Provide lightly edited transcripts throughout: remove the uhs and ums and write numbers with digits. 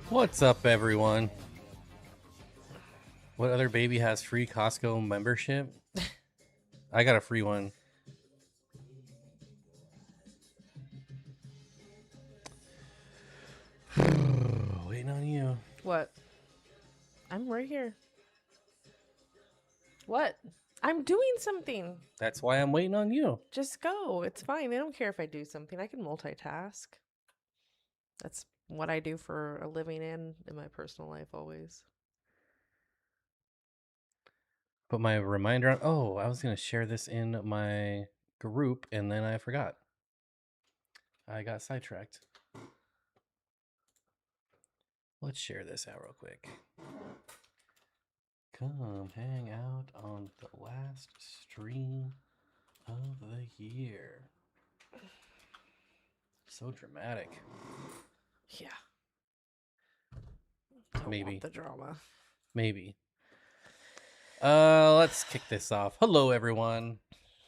What's up, everyone? What other baby has free Costco membership? I got a free one. Waiting on you. What? I'm right here. What? I'm doing something. That's why I'm waiting on you. Just go. It's fine. They don't care if I do something. I can multitask. That's what I do for a living and in my personal life always. Put my reminder on. Oh, I was going to share this in my group and then I forgot. I got sidetracked. Let's share this out real quick. Come hang out on the last stream of the year. So dramatic. Yeah. Don't Maybe. want the drama. Maybe. Let's kick this off. Hello, everyone.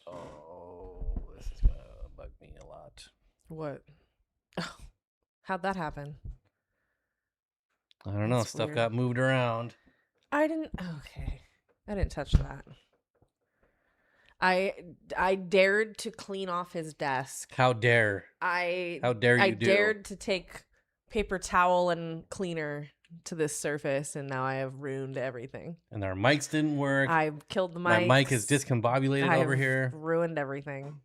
Oh, this is gonna bug me a lot. What? Oh, how'd that happen? I don't know. That's Stuff weird. got moved around. I didn't. Okay. I didn't touch that. I dared to clean off his desk. How dare? How dare you I do? dared to take paper towel and cleaner to this surface, and now I have ruined everything. And our mics didn't work. I've killed the My mics. mic is discombobulated over here. Ruined everything.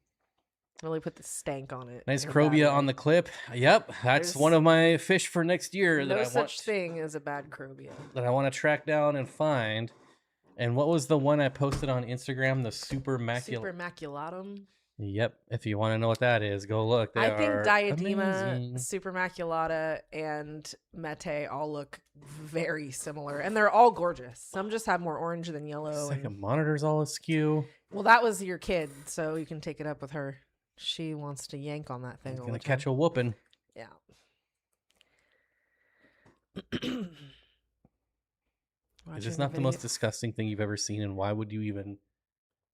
Really put the stank on it. Nice Crobia on the clip. Yep, that's one of my fish for next year. No such thing as a bad Crobia. That I want to track down and find. And what was the one I posted on Instagram? The Super Maculatum. Yep. If you want to know what that is, go look. I think Diadema, amazing. Super Maculata, and Mete all look very similar. And they're all gorgeous. Some just have more orange than yellow. Second monitor's all askew. Well, that was your kid, so you can take it up with her. She wants to yank on that thing. He's all gonna the time. catch a whooping. Yeah. Is this not the most disgusting thing you've ever seen? And why would you even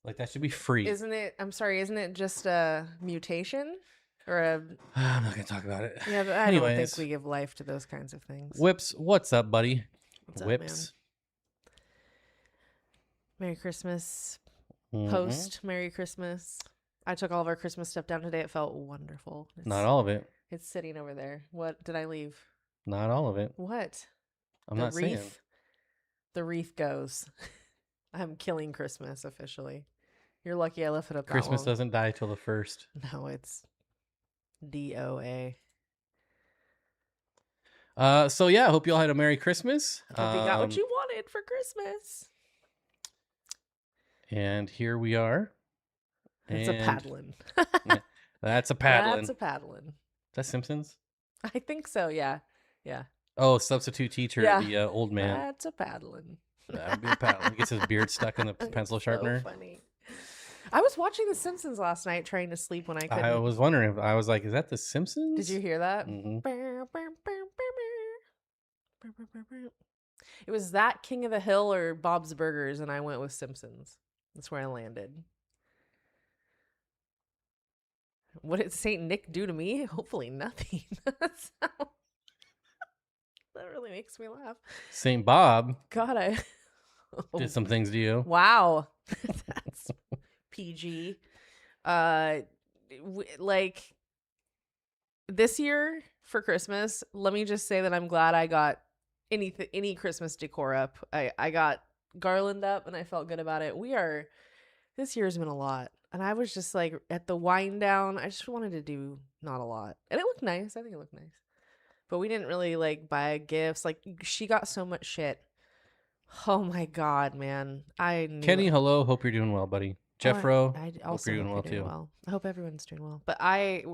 like that? Should be free. Isn't it? I'm sorry. Isn't it just a mutation or a? I'm not gonna talk about it. Yeah, but I don't think we give life to those kinds of things. Whips, what's up, buddy? What's Whips. up, man? Merry Christmas. Mm-hmm. Post Merry Christmas. I took all of our Christmas stuff down today. It felt wonderful. Not all of it. It's sitting over there. What did I leave? Not all of it. What? I'm not saying. The wreath goes. I'm killing Christmas officially. You're lucky I left it up that Christmas long. doesn't die till the 1st. No, it's DOA. So yeah, I hope you all had a Merry Christmas. Hope you got what you wanted for Christmas. And here we are. It's a paddling. That's a paddling. That's a paddling. Is that Simpsons? I think so, yeah. Yeah. Oh, substitute teacher, the old man. That's a paddling. That would be a paddling. He gets his beard stuck in the pencil sharpener. So funny. I was watching The Simpsons last night trying to sleep when I couldn't. I was wondering. I was like, is that The Simpsons? Did you hear that? Mm-hmm. It was that King of the Hill or Bob's Burgers, and I went with Simpsons. That's where I landed. What did Saint Nick do to me? Hopefully nothing. That really makes me laugh. Saint Bob. God, did some things to you. Wow. That's PG. Like this year for Christmas, let me just say that I'm glad I got any Christmas decor up. I got garland up and I felt good about it. This year's been a lot. And I was just like at the wind down, I just wanted to do not a lot. And it looked nice. I think it looked nice. But we didn't really like buy gifts. Like she got so much shit. Oh my God, man. Kenny, hello. Hope you're doing well, buddy. Jeffro, I hope also you're doing well too. I hope everyone's doing well. But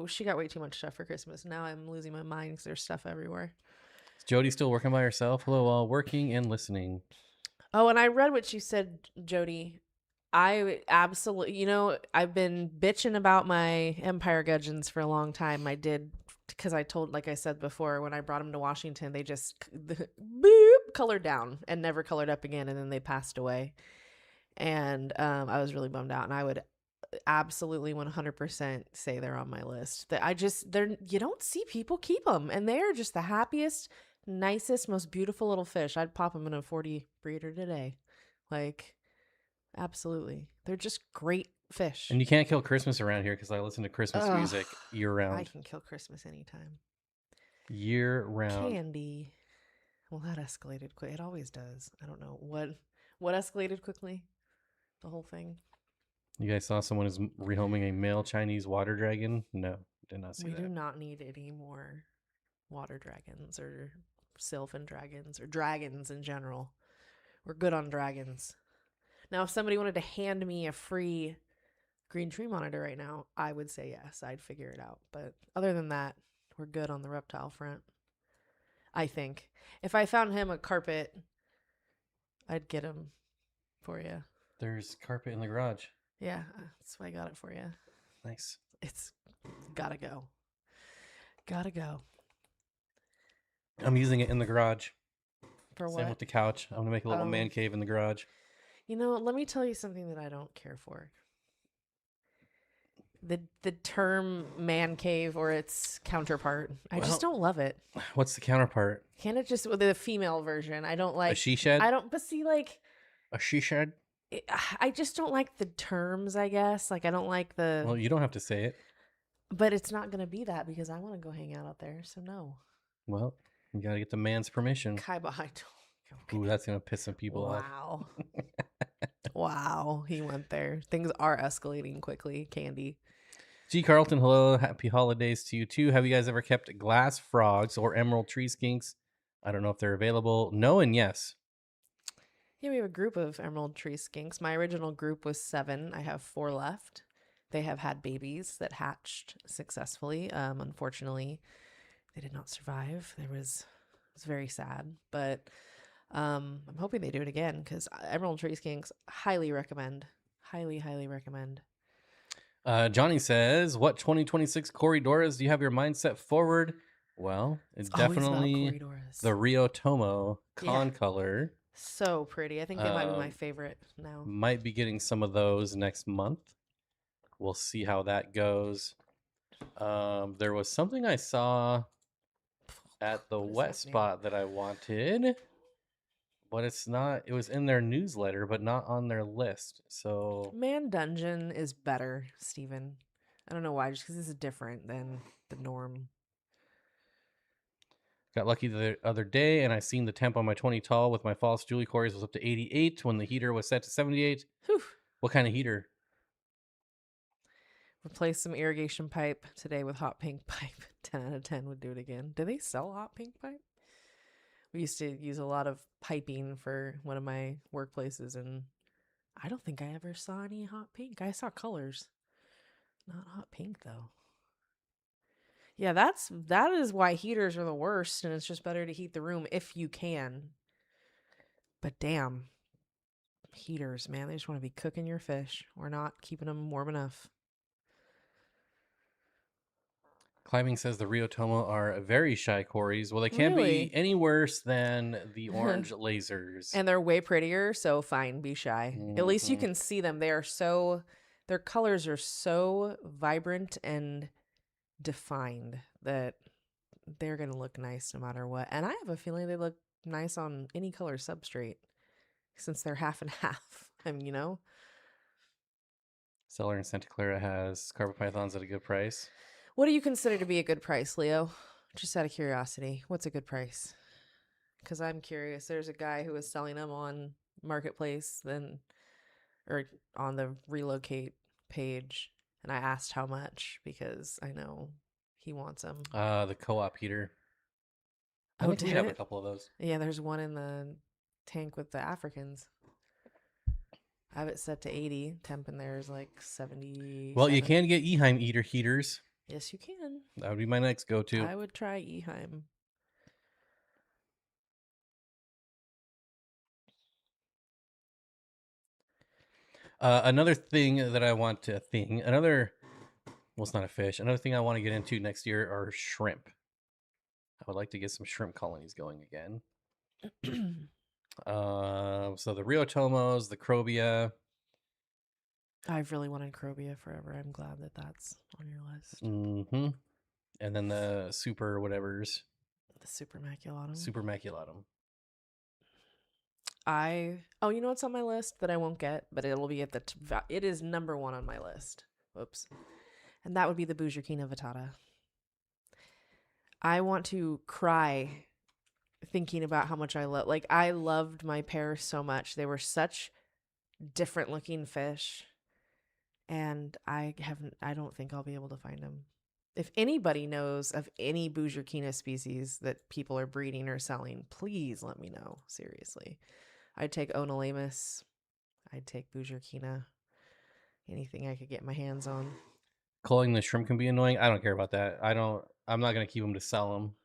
she got way too much stuff for Christmas. Now I'm losing my mind because there's stuff everywhere. Is Jody still working by herself? Hello, all working and listening. Oh, and I read what you said, Jody. I absolutely, I've been bitching about my Empire gudgeons for a long time. I did because like I said before, when I brought them to Washington, they just colored down and never colored up again, and then they passed away. And I was really bummed out, and I would absolutely 100% say they're on my list. That you don't see people keep them, and they are just the happiest, nicest, most beautiful little fish. I'd pop them in a 40 breeder today. Like, absolutely. They're just great fish. And you can't kill Christmas around here because I listen to Christmas Ugh, music year I round. can kill Christmas anytime. Year round. Candy. Well, that escalated quick. It always does. I don't know what escalated quickly. The whole thing. You guys saw someone is rehoming a male Chinese water dragon? No, did not see We do that. not need any more water dragons or sylphin dragons or dragons in general. We're good on dragons. Now, if somebody wanted to hand me a free green tree monitor right now, I would say yes. I'd figure it out. But other than that, we're good on the reptile front. I think. If I found him a carpet, I'd get him for you. There's carpet in the garage. Yeah, that's why I got it for you. Nice. It's gotta go. Gotta go. I'm using it in the garage. For Same what? with the couch. I'm gonna make a little man cave in the garage. You know, let me tell you something that I don't care for. The term man cave or its counterpart. I just don't love it. What's the counterpart? Can't it just with the female version? I don't like A she shed? I don't but see like A she shed? I just don't like the terms, I guess. Like I don't like the Well, you don't have to say it. but it's not going to be that because I want to go hang out there. So no. Well, you gotta get the man's permission. Kaiba, I don't. Okay. Ooh, that's gonna piss some people off. Wow. Wow, he went there. Things are escalating quickly, Candy. G. Carlton, hello. Happy holidays to you too. Have you guys ever kept glass frogs or emerald tree skinks? I don't know if they're available. No and yes. Yeah, we have a group of emerald tree skinks. My original group was 7. I have 4 left. They have had babies that hatched successfully. Unfortunately, they did not survive. It was very sad, but I'm hoping they do it again because emerald tree skinks highly recommend. Highly, highly recommend. Johnny says, "What 2026 corridoras do you have your mind set forward?" Well, it's definitely the Rio Tomo con color. So pretty. I think they might be my favorite now. Might be getting some of those next month. We'll see how that goes. There was something I saw at the wet spot that I wanted, but it's not. It was in their newsletter, but not on their list. So Man Dungeon is better, Steven. I don't know why, just because this is different than the norm. Got lucky the other day, and I seen the temp on my 20 tall with my false Julie Corys was up to 88 when the heater was set to 78. Whew. What kind of heater? Replace some irrigation pipe today with hot pink pipe. 10 out of 10 would do it again. Do they sell hot pink pipe? We used to use a lot of piping for one of my workplaces, and I don't think I ever saw any hot pink. I saw colors. Not hot pink, though. Yeah, that is why heaters are the worst, and it's just better to heat the room if you can. But damn, heaters, man, they just want to be cooking your fish or not keeping them warm enough. Climbing says the Rio Tomo are very shy Corys. Well, they can't be any worse than the orange lasers. And they're way prettier, so fine, be shy. At least you can see them. Their colors are so vibrant and defined that they're going to look nice no matter what. And I have a feeling they look nice on any color substrate since they're half and half. I mean, you know. Seller in Santa Clara has carpet pythons at a good price. What do you consider to be a good price, Leo? Just out of curiosity, what's a good price? Because I'm curious. There's a guy who was selling them on Marketplace or on the relocate page, and I asked how much because I know he wants them. The co-op heater. I think we have a couple of those. Yeah, there's one in the tank with the Africans. I have it set to 80. Temp in there is like 70. Well, you can get Eheim eater heaters. Yes, you can. That would be my next go-to. I would try Eheim. Another thing that I want to well, it's not a fish. Another thing I want to get into next year are shrimp. I would like to get some shrimp colonies going again. So the Rio Tomos, the Crobia. I've really wanted Crobia forever. I'm glad that that's on your list. Mm-hmm. And then the super whatevers. The super maculatum. Super maculatum. You know what's on my list that I won't get, but it'll be at it is number 1 on my list. Whoops. And that would be the Bujerkina vittata. I want to cry thinking about how much I loved my pair so much. They were such different looking fish, and I don't think I'll be able to find them. If anybody knows of any Bujerkina species that people are breeding or selling, please let me know. Seriously. I'd take Onolamus. I'd take Bujerkina. Anything I could get my hands on. Culling the shrimp can be annoying. I don't care about that. I'm not going to keep them to sell them.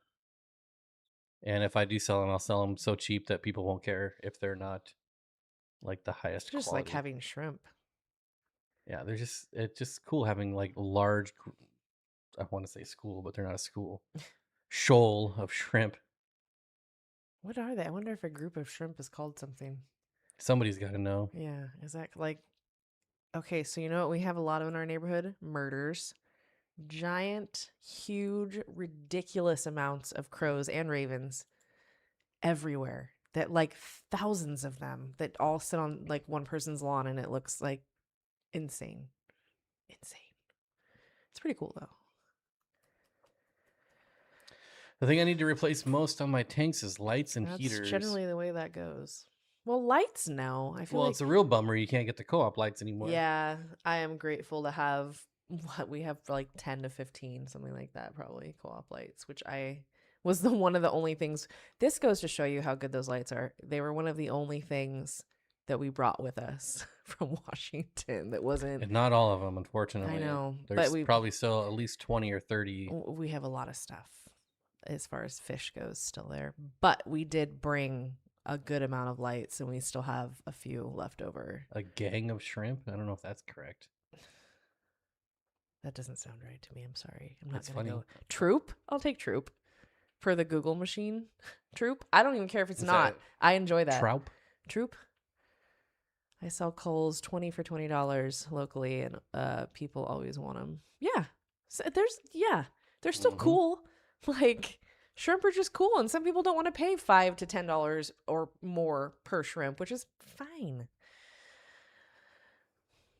And if I do sell them, I'll sell them so cheap that people won't care if they're not like the highest Just quality. like having shrimp. Yeah, it's just cool having like large, I want to say school, but they're not a school. Shoal of shrimp. What are they? I wonder if a group of shrimp is called something. Somebody's got to know. Yeah, is that like... Okay, so you know what we have a lot of in our neighborhood? Murders. Giant, huge, ridiculous amounts of crows and ravens everywhere. That like thousands of them that all sit on like one person's lawn, and it looks like insane. Insane. It's pretty cool though. The thing I need to replace most on my tanks is lights and That's heaters. generally the way that goes. Well, lights now. I feel Well, like it's a real bummer you can't get the co-op lights anymore. yeah, I am grateful to have what we have like 10 to 15, something like that, probably co-op lights, which I was one of the only things. This goes to show you how good those lights are. They were one of the only things that we brought with us from Washington that wasn't. And not all of them, unfortunately. I know, There's but we probably still at least 20 or 30. we have a lot of stuff as far as fish goes still there. But we did bring a good amount of lights, and we still have a few left over. A gang of shrimp? I don't know if that's correct. That doesn't sound right to me. I'm sorry. I'm not It's going to funny. go. Troop? I'll take Troop for the Google machine. Troop? I don't even care if it's Is not. that I enjoy that. Trout? Troop? I sell Coles 20 for $20 locally, and people always want them. Yeah. So they're still cool. Like, shrimp are just cool, and some people don't want to pay $5 to $10 or more per shrimp, which is fine.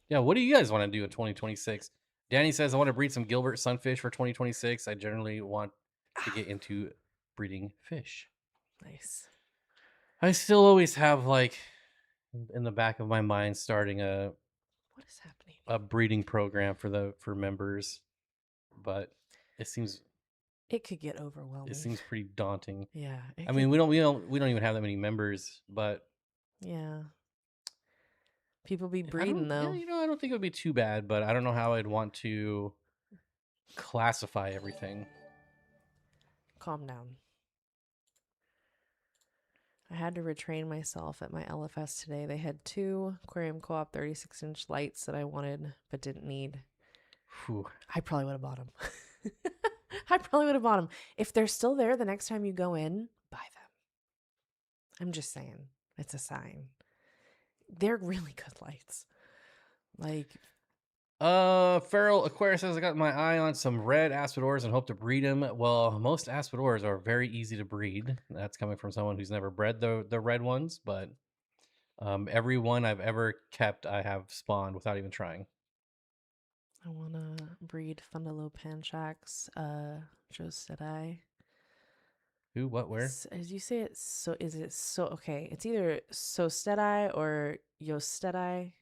Yeah, what do you guys want to do in 2026? Danny says, I want to breed some Gilbert sunfish for 2026. I generally want to get into breeding fish. Nice. I still always have, like, in the back of my mind, starting What is happening? a breeding program for members, but It could get overwhelming. it seems pretty daunting. Yeah. I mean, we don't even have that many members, but yeah. People be breeding though. Yeah, I don't think it would be too bad, but I don't know how I'd want to classify everything. Calm down. I had to retrain myself at my LFS today. They had 2 Aquarium Co-op 36-inch lights that I wanted but didn't need. Whew. I probably would have bought them. I probably would have bought them. If they're still there the next time you go in, buy them. I'm just saying. It's a sign. They're really good lights. Like, Feral Aquarius says, I got my eye on some red aspidors and hope to breed them. Well, most aspidors are very easy to breed. That's coming from someone who's never bred the red ones, but every one I've ever kept, I have spawned without even trying. I want to breed Fundulopanchax, Jostedai. Who, what, where? As you say it, so is it so? Okay, it's either Sostedai or Yostedai.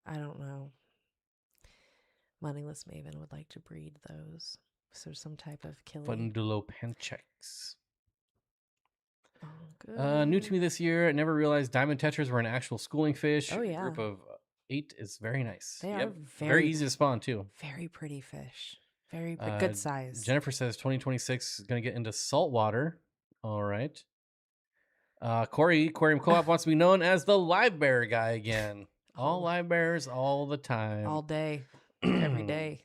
I don't know. Moneyless Maven would like to breed those. So some type of killie. Fundulopanchax. Oh, good. New to me this year. I never realized diamond tetras were an actual schooling fish. Oh, yeah. A group of 8 is very nice. They are very easy to spawn too. Very pretty fish. Very good size. Jennifer says 2026 is going to get into saltwater. All right. Corey, Aquarium Co-op wants to be known as the live bearer guy again. All live bearers all the time. All day. Every day.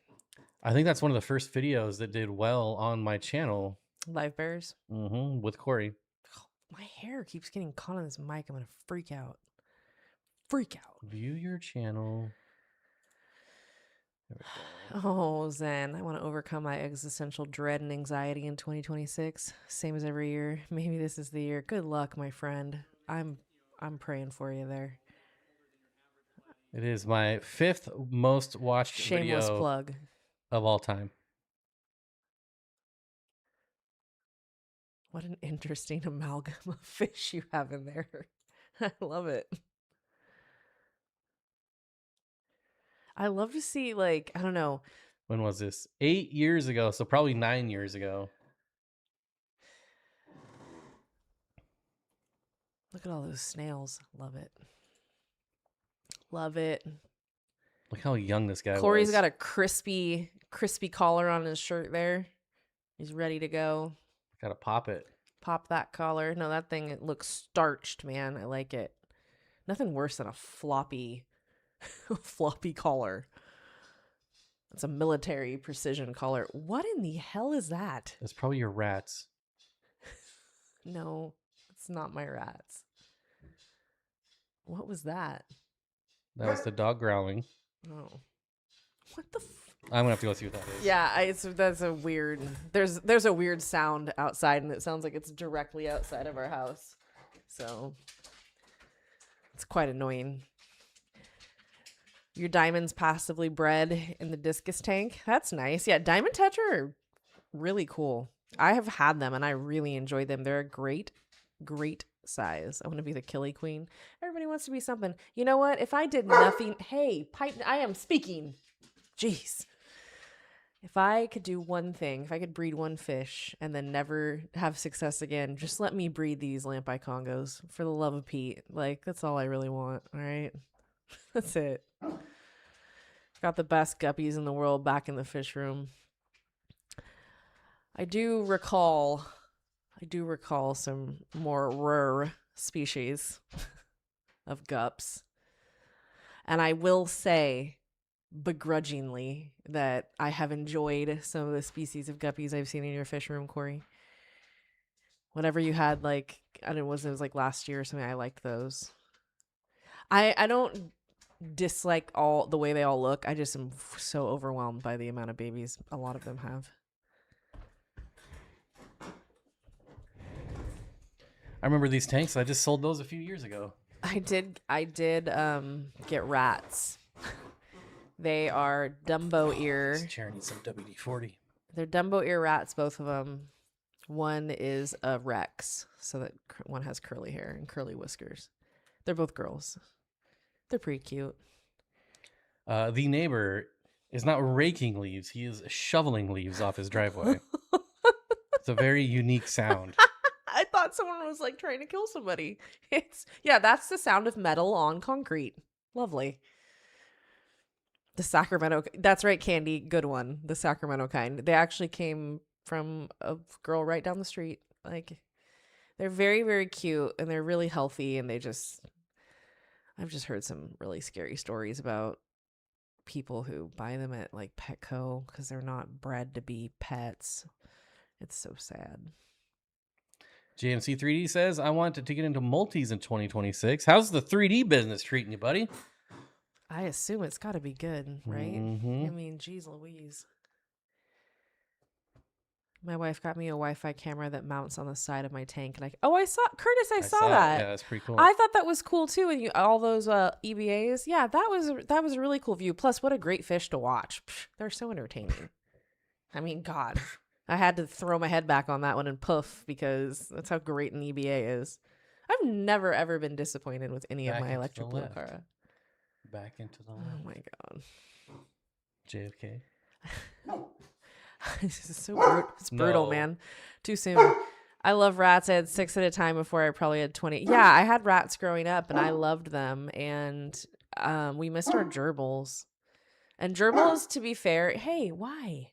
I think that's one of the first videos that did well on my channel. Live bears? With Corey. My hair keeps getting caught on this mic. I'm going to freak out. Freak out. View your channel. There we go. Oh, Zen, I want to overcome my existential dread and anxiety in 2026. Same as every year. Maybe this is the year. Good luck, my friend. I'm praying for you there. It is my 5th most watched Shameless video plug. of all time. What an interesting amalgam of fish you have in there. I love it. I love to see, like, I don't know. When was this? 8 years ago, so probably 9 years ago. Look at all those snails. Love it. Love it. Look how young this guy Corey's was. got a crispy collar on his shirt there. He's ready to go. Gotta pop it. Pop that collar. No, that thing, it looks starched, man. I like it. Nothing worse than a floppy collar. It's a military precision collar. What in the hell is that? That's probably your rats. No, it's not my rats. What was that? That was the dog growling. Oh. What the I'm gonna have to go see what that is. Yeah, that's a weird. There's a weird sound outside, and it sounds like it's directly outside of our house. So it's quite annoying. Your diamonds passively bred in the discus tank. That's nice. Yeah, diamond tetra are really cool. I have had them, and I really enjoy them. They're a great size. I want to be the killie queen. Everybody wants to be something. You know what? If I did nothing, hey, pipe. I am speaking. Jeez. If I could do one thing, if I could breed one fish and then never have success again, just let me breed these lampi congos for the love of Pete. Like, that's all I really want. All right. That's it. Got the best guppies in the world back in the fish room. I do recall some more rare species of gups. And I will say begrudgingly that I have enjoyed some of the species of guppies I've seen in your fish room, Corey. Whatever you had, like, I don't know, it was like last year or something, I liked those. I don't dislike all the way they all look. I just am so overwhelmed by the amount of babies a lot of them have. I remember these tanks. I just sold those a few years ago. I did get rats. They are Dumbo ear. This chair needs some WD-40. They're Dumbo ear rats, both of them. One is a Rex, so that one has curly hair and curly whiskers. They're both girls. They're pretty cute. The neighbor is not raking leaves. He is shoveling leaves off his driveway. It's a very unique sound. I thought someone was like trying to kill somebody. That's the sound of metal on concrete. Lovely. The Sacramento, that's right, Candy, good one. The Sacramento kind. They actually came from a girl right down the street. Like, they're very, very cute, and they're really healthy, and I've just heard some really scary stories about people who buy them at like Petco because they're not bred to be pets. It's so sad. JMC 3D says, I wanted to get into multis in 2026. How's the 3D business treating you, buddy? I assume it's got to be good, right? Mm-hmm. I mean, geez Louise. My wife got me a Wi-Fi camera that mounts on the side of my tank, and I saw Curtis. I saw that. Yeah, that's pretty cool. I thought that was cool too. And all those EBAs, yeah, that was a really cool view. Plus, what a great fish to watch. Psh, they're so entertaining. I mean, God, I had to throw my head back on that one and poof because that's how great an EBA is. I've never ever been disappointed with any of my electric blue cara. Back into the left. Oh my God. JFK. This is so brutal. It's brutal, man. Too soon. I love rats. I had 6 at a time before I probably had 20. Yeah, I had rats growing up and I loved them. And we missed our gerbils. And gerbils, to be fair, hey, why?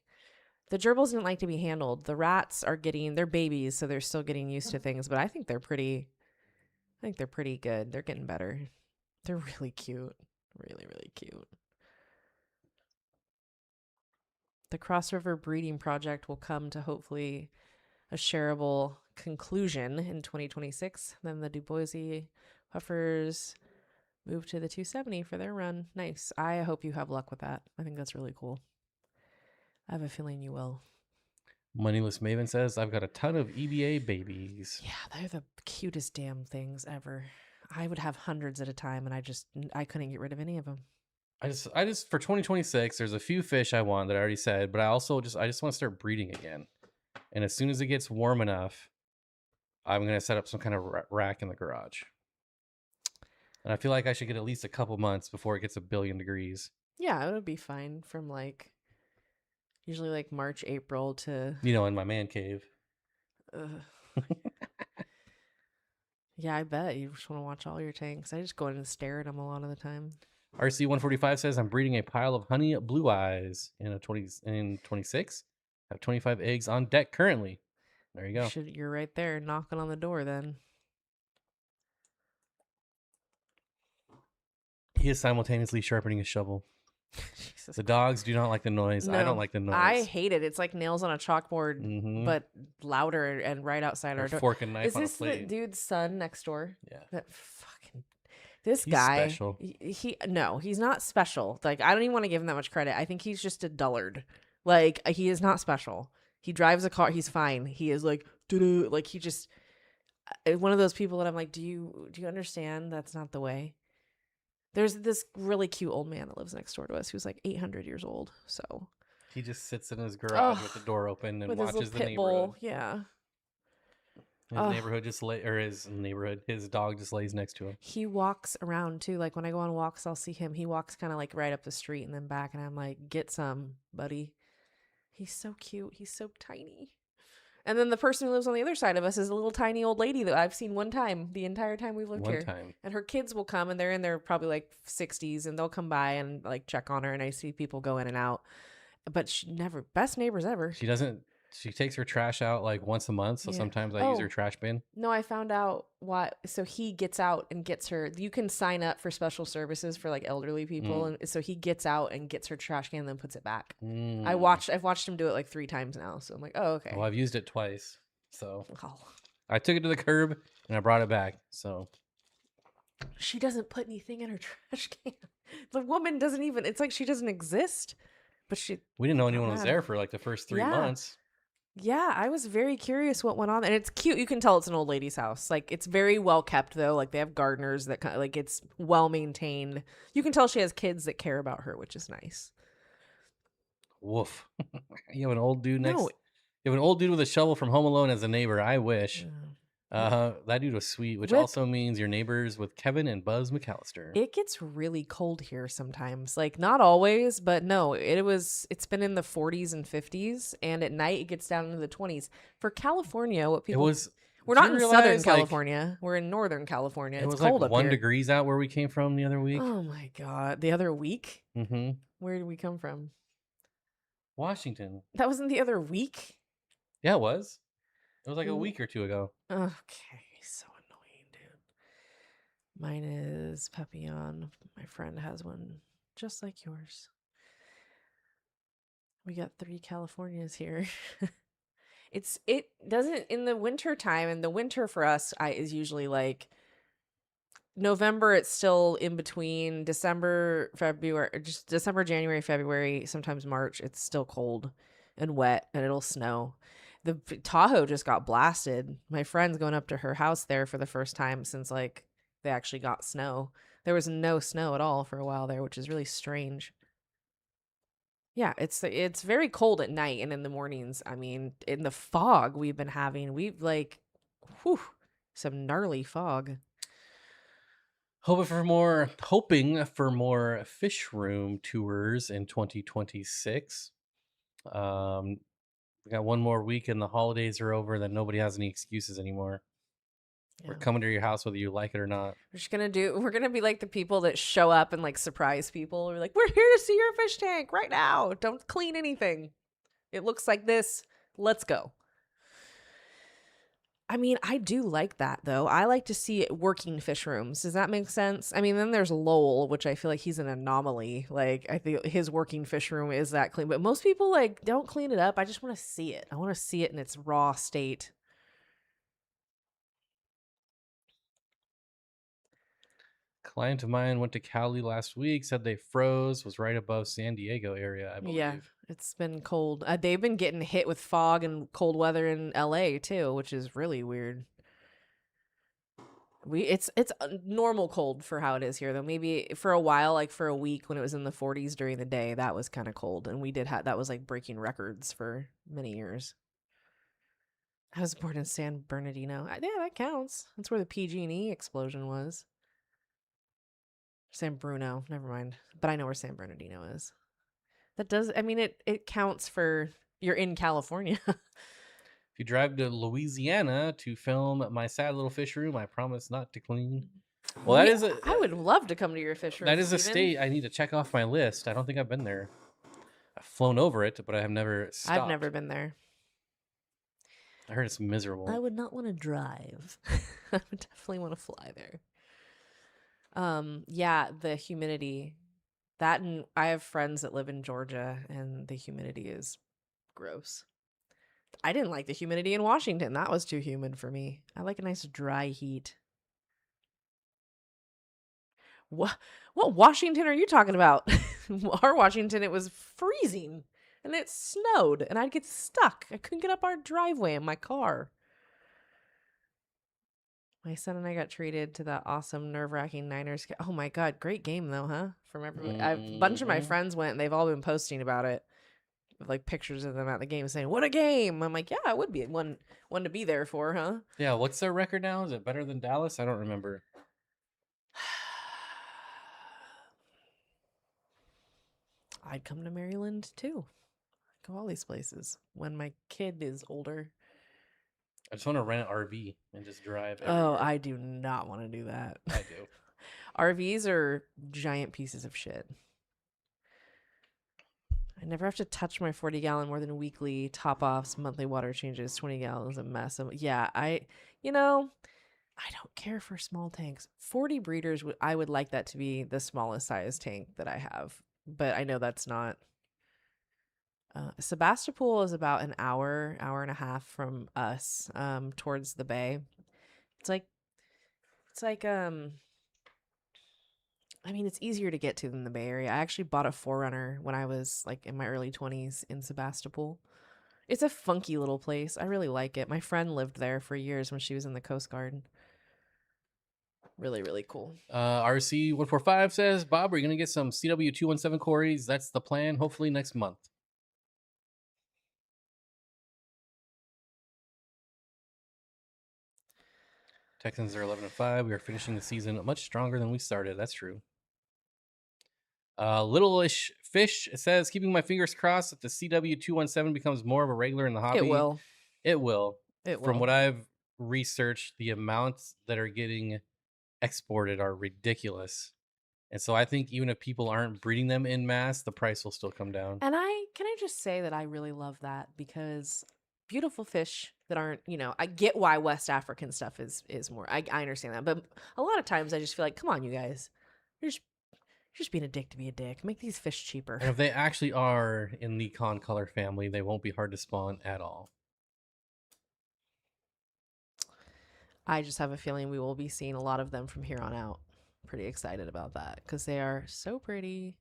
The gerbils didn't like to be handled. The rats they're babies, so they're still getting used to things. But I think they're pretty good. They're getting better. They're really cute. Really, really cute. The Cross River breeding project will come to hopefully a shareable conclusion in 2026. Then the Du Bois puffers, move to the 270 for their run. Nice. I hope you have luck with that. I think that's really cool. I have a feeling you will. Moneyless Maven says, I've got a ton of EBA babies. Yeah, they're the cutest damn things ever. I would have hundreds at a time, and I couldn't get rid of any of them. I just for 2026, there's a few fish I want that I already said, but I just want to start breeding again. And as soon as it gets warm enough, I'm gonna set up some kind of rack in the garage. And I feel like I should get at least a couple months before it gets 1,000,000,000 degrees. Yeah, it would be fine from like usually like March, April to In my man cave. Yeah, I bet you just want to watch all your tanks. I just go in and stare at them a lot of the time. RC145 says, I'm breeding a pile of honey blue eyes in 26. I have 25 eggs on deck currently. There you go. You're right there knocking on the door then. He is simultaneously sharpening his shovel. The dogs do not like the noise. No, I don't like the noise. I hate it. It's like nails on a chalkboard, but louder and right outside our door. Fork and knife Is on a this plate. the dude's son next door? Yeah. That fucking he's guy. Special. He's not special. Like, I don't even want to give him that much credit. I think he's just a dullard. Like, he is not special. He drives a car. He's fine. He is like, doo-doo. Like, he just one of those people that I'm like, do you understand that's not the way? There's this really cute old man that lives next door to us who's like 800 years old. So he just sits in his garage with the door open and watches the neighborhood. Yeah. His dog just lays next to him. He walks around too. Like when I go on walks, I'll see him. He walks kind of like right up the street and then back. And I'm like, get some, buddy. He's so cute. He's so tiny. And then the person who lives on the other side of us is a little tiny old lady that I've seen one time the entire time we've lived here. And her kids will come and they're in their probably like 60s and they'll come by and like check on her. And I see people go in and out. But she never, best neighbors ever. She takes her trash out like once a month. So sometimes I use her trash bin. No, I found out why. So he gets out and gets her. You can sign up for special services for like elderly people. And so he gets out and gets her trash can and then puts it back. I've watched him do it like 3 times now. So I'm like, oh, okay. Well, I've used it twice. So I took it to the curb and I brought it back. So she doesn't put anything in her trash can. The woman doesn't even, it's like she doesn't exist. But we didn't know anyone was there for like the first 3 months. Yeah, I was very curious what went on. And it's cute. You can tell it's an old lady's house. Like, it's very well kept, though. Like, they have gardeners that kind of, like, it's well maintained. You can tell she has kids that care about her, which is nice. Woof. You have an old dude You have an old dude with a shovel from Home Alone as a neighbor. I wish. That dude was sweet, which also means you're neighbors with Kevin and Buzz McAllister. It gets really cold here sometimes. Like, not always, but no, it's been in the 40s and 50s, and at night it gets down into the 20s. For California, we're not in Southern California. We're in Northern California. It was cold like up 1 here. degrees out where we came from the other week. Oh my God. The other week? Mm-hmm. Where did we come from? Washington. That wasn't the other week? Yeah, it was. It was like a week or 2 ago. Okay, so annoying, dude. Mine is Papillon. My friend has one just like yours. We got 3 Californias here. It doesn't in the winter time, and the winter for us is usually like November. It's still in between December, February, just December, January, February, sometimes March. It's still cold and wet, and it'll snow. The Tahoe just got blasted. My friend's going up to her house there for the first time since like they actually got snow. There was no snow at all for a while there, which is really strange. Yeah, it's very cold at night and in the mornings. I mean, in the fog we've like some gnarly fog. Hoping for more fish room tours in 2026. We got 1 more week and the holidays are over. Then nobody has any excuses anymore. Yeah. We're coming to your house whether you like it or not. We're gonna be like the people that show up and like surprise people. We're like, we're here to see your fish tank right now. Don't clean anything. It looks like this. Let's go. I mean, I do like that though. I like to see working fish rooms. Does that make sense? I mean, then there's Lowell, which I feel like he's an anomaly. Like, I think his working fish room is that clean, but most people like don't clean it up. I just want to see it. I want to see it in its raw state. client of mine went to Cali last week, said they froze, was right above San Diego area, I Yeah, believe. it's been cold. They've been getting hit with fog and cold weather in LA too, which is really weird. It's a normal cold for how it is here though. Maybe for a while, like for a week when it was in the 40s during the day, that was kind of cold, and we did have that was like breaking records for many years. I was born in San Bernardino. Yeah, that counts. That's where the PG&E explosion was. San Bruno, never mind. But I know where San Bernardino is. That does. I mean, it counts for you're in California. If you drive to Louisiana to film my sad little fish room, I promise not to clean. Well, I would love to come to your fish room. that is a Steven. state I need to check off my list. I don't think I've been there. I've flown over it, but I have never stopped. I've never been there. I heard it's miserable. I would not want to drive. I would definitely want to fly there. Yeah, the humidity. That, and I have friends that live in Georgia, and the humidity is gross. I didn't like the humidity in Washington. That was too humid for me. I like a nice dry heat. What Washington are you talking about? Our Washington, it was freezing and it snowed and I'd get stuck. I couldn't get up our driveway in my car. My son and I got treated to that awesome nerve-wracking Niners. Oh my God, great game though, huh? From everybody. A bunch of my friends went and they've all been posting about it. With like pictures of them at the game saying, "What a game." I'm like, yeah, it would be one to be there for, huh? Yeah, what's their record now? Is it better than Dallas? I don't remember. I'd come to Maryland too. Go all these places when my kid is older. I just want to rent an RV and just drive Oh, everywhere. I do not want to do that. I do. RVs are giant pieces of shit. I never have to touch my 40-gallon more than weekly top-offs, monthly water changes, 20 gallons a mess. Yeah, I don't care for small tanks. 40 breeders, I would like that to be the smallest size tank that I have. But I know that's not. Sebastopol is about an hour and a half from us, towards the bay. It's like, I mean, it's easier to get to than the Bay Area. I actually bought a 4Runner when I was like in my early 20s in Sebastopol. It's a funky little place. I really like it. My friend lived there for years when she was in the Coast Guard. Really, really cool. RC145 says, Bob, are you going to get some CW217 Corys? That's the plan, hopefully next month. Texans are 11-5. We are finishing the season much stronger than we started. That's true. Little-ish Fish says, keeping my fingers crossed that the CW217 becomes more of a regular in the hobby. It will. It will. It will. From what I've researched, the amounts that are getting exported are ridiculous. And so I think even if people aren't breeding them in mass, the price will still come down. And can I just say that I really love that, because beautiful fish that aren't, I get why West African stuff is more. I understand that. But a lot of times I just feel like, come on, you guys. You're just being a dick to be a dick. Make these fish cheaper. And if they actually are in the con color family, they won't be hard to spawn at all. I just have a feeling we will be seeing a lot of them from here on out. Pretty excited about that because they are so pretty.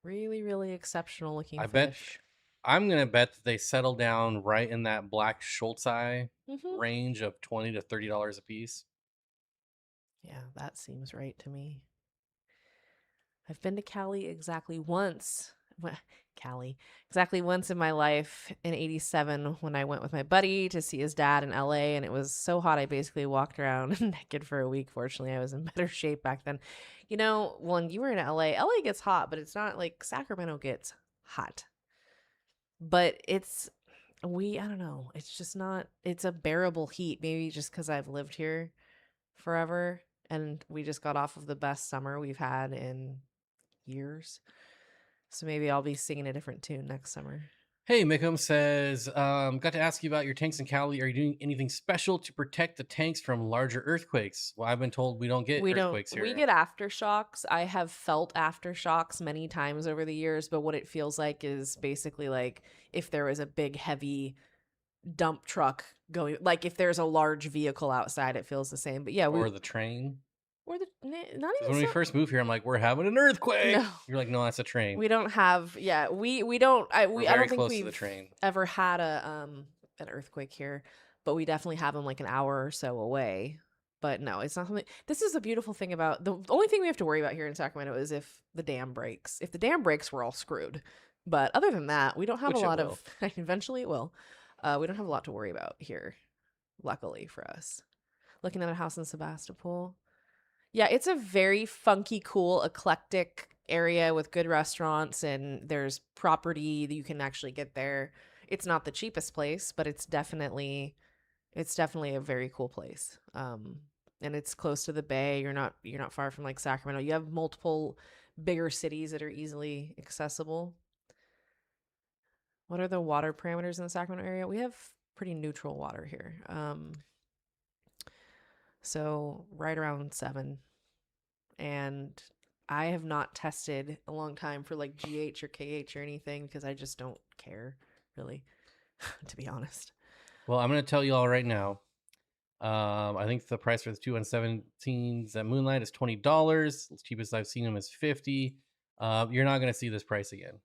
Really, really exceptional looking fish. I'm going to bet that they settle down right in that black Schultz eye range of $20 to $30 a piece. Yeah, that seems right to me. I've been to Cali exactly once. Exactly once in my life in 87 when I went with my buddy to see his dad in LA, and it was so hot I basically walked around naked for a week. Fortunately, I was in better shape back then. When you were in LA gets hot, but it's not like Sacramento gets hot. But I don't know. It's just not, it's a bearable heat, maybe just because I've lived here forever and we just got off of the best summer we've had in years. So maybe I'll be singing a different tune next summer. Hey, Mickham says, got to ask you about your tanks in Cali. Are you doing anything special to protect the tanks from larger earthquakes? Well, I've been told we don't get earthquakes here. We get aftershocks. I have felt aftershocks many times over the years, but what it feels like is basically like if there was a big, heavy dump truck going, like if there's a large vehicle outside, it feels the same. But yeah, or the train. or the not 'Cause even when we first moved here, I'm like, we're having an earthquake. No. You're like, no, that's a train. We don't have, yeah, we don't, I We're don't very think close to the we've train. ever had an earthquake here, but we definitely have them like an hour or so away. But no, it's not something. This is the beautiful thing about the only thing we have to worry about here in Sacramento is if the dam breaks. If the dam breaks, we're all screwed. But other than that, we don't have Which a it lot will. of. Eventually, it will. We don't have a lot to worry about here, luckily for us. Looking at a house in Sebastopol. Yeah, it's a very funky, cool, eclectic area with good restaurants, and there's property that you can actually get there. It's not the cheapest place, but it's definitely a very cool place. And it's close to the bay. You're not far from like Sacramento. You have multiple bigger cities that are easily accessible. What are the water parameters in the Sacramento area? We have pretty neutral water here. So right around 7. And I have not tested a long time for like GH or KH or anything because I just don't care, really, to be honest. Well, I'm going to tell you all right now. I think the price for the 2 1/17s at Moonlight is $20. The cheapest I've seen them is $50. You're not going to see this price again.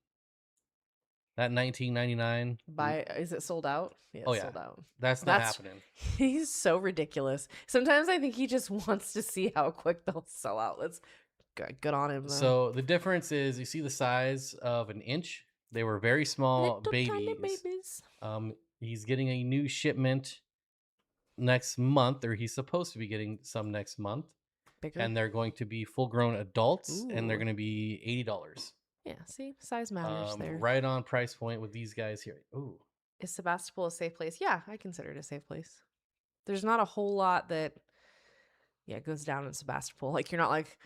That $19.99. Is it sold out? Yeah, it's Oh, yeah. sold out. That's not happening. He's so ridiculous. Sometimes I think he just wants to see how quick they'll sell out. Let's good on him though. So the difference is you see the size of an inch. They were very small Little tiny babies. babies. He's getting a new shipment next month, or he's supposed to be getting some next month. Bigger. And they're going to be full-grown adults, and they're Ooh. going to be $80. Yeah, see, size matters there. Right on price point with these guys here. Ooh. Is Sebastopol a safe place? Yeah, I consider it a safe place. There's not a whole lot that, goes down in Sebastopol. Like, you're not like,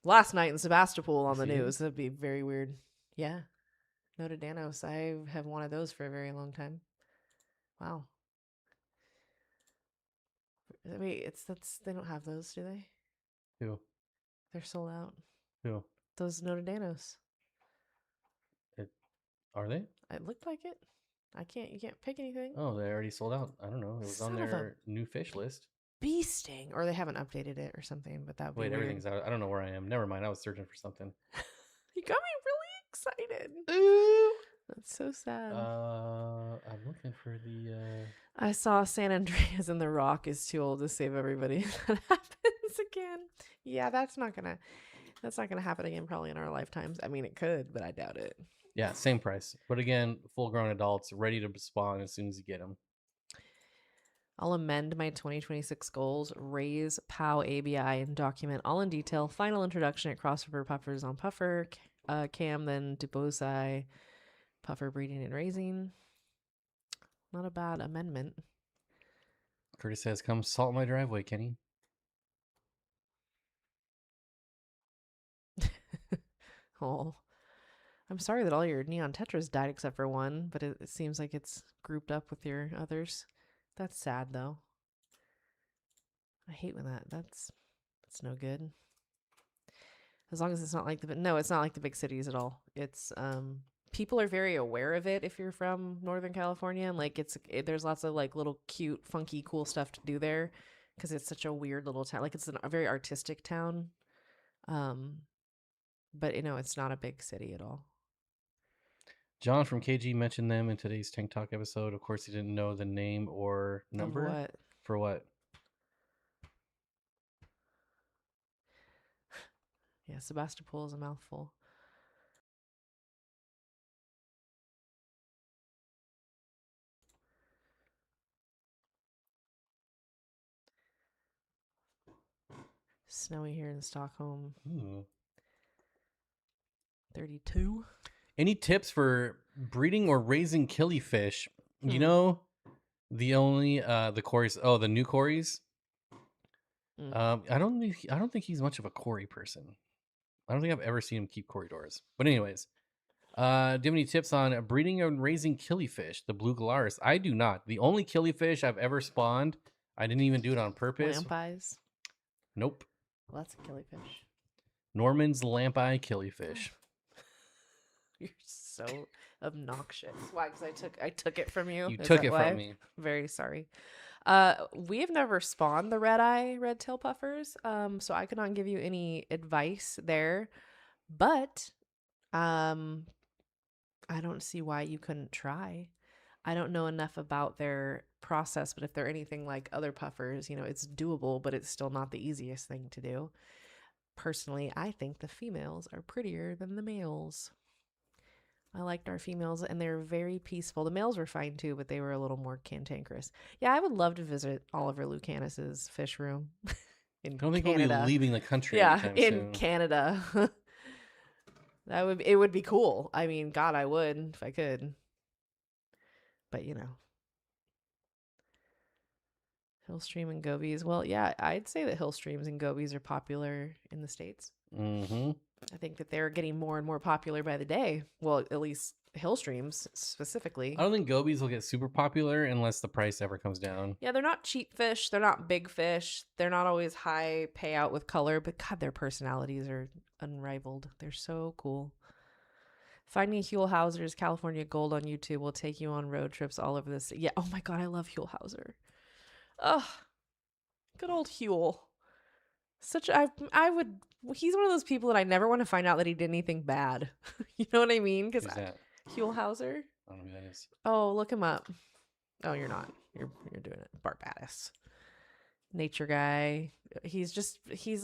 last night in Sebastopol on the news. That'd be very weird. Yeah. Nota Danos. I have wanted those for a very long time. Wow. Wait, they don't have those, do they? Who? They're sold out. Who? Those Nota Danos. Are they? It looked like it. You can't pick anything. Oh, they already sold out. I don't know. It was on their new fish list. Bee sting. Or they haven't updated it or something, but that would be weird. Everything's out. I don't know where I am. Never mind. I was searching for something. You got me really excited. Ooh. That's so sad. I'm looking for the I saw San Andreas and The Rock is too old to save everybody. That happens again. Yeah, that's not gonna happen again probably in our lifetimes. I mean, it could, but I doubt it. Yeah, same price. But again, full-grown adults ready to spawn as soon as you get them. I'll amend my 2026 goals, raise POW ABI, and document all in detail. Final introduction at Cross River Puffers on Puffer, Cam, then Dubosi, Puffer breeding and raising. Not a bad amendment. Curtis says, come salt my driveway, Kenny. Oh, I'm sorry that all your neon tetras died except for one, but it seems like it's grouped up with your others. That's sad though. I hate when that's no good. As long as it's not like it's not like the big cities at all. It's people are very aware of it if you're from Northern California, and like there's lots of like little cute, funky, cool stuff to do there because it's such a weird little town. Like it's a very artistic town. But it's not a big city at all. John from KG mentioned them in today's Tank Talk episode. Of course, he didn't know the name or number. Of what? For what? Yeah, Sebastopol is a mouthful. Snowy here in Stockholm. Ooh. 32. Any tips for breeding or raising killifish? You know, the only the Corys. Oh, the new Corys. I don't think he's much of a Cory person. I don't think I've ever seen him keep corridors. But anyways, do you have any tips on breeding and raising killifish? The blue Galaris. I do not. The only killifish I've ever spawned, I didn't even do it on purpose. Lamp eyes. Nope. Well, that's a killifish. Norman's lamp eye killifish. You're so obnoxious. Why? Because I took it from you. You took it why? from me. Very sorry. We have never spawned the red tail puffers, so I could not give you any advice there. But um, I don't see why you couldn't try. I don't know enough about their process, but if they're anything like other puffers, it's doable, but it's still not the easiest thing to do. Personally, I think the females are prettier than the males. I liked our females, and they're very peaceful. The males were fine too, but they were a little more cantankerous. Yeah, I would love to visit Oliver Lucanis's fish room I in don't think we'll be Canada. leaving the country Yeah, anytime in soon. Canada. It would be cool. I mean, God, I would if I could. But Hillstream and gobies. Well, yeah, I'd say that Hillstreams and gobies are popular in the States. Mm-hmm. I think that they're getting more and more popular by the day. Well, at least Hillstreams specifically. I don't think gobies will get super popular unless the price ever comes down. Yeah, they're not cheap fish. They're not big fish. They're not always high payout with color, but God, their personalities are unrivaled. They're so cool. Finding Huell Hauser's California Gold on YouTube will take you on road trips all over this. Yeah, oh my God, I love Huell Hauser. Ugh, good old Huell. I would. He's one of those people that I never want to find out that he did anything bad. You know what I mean? Because Who's that? Huell Hauser. I don't know who that is. Oh, look him up. Oh, you're not. You're doing it. Barbados. Nature guy. He's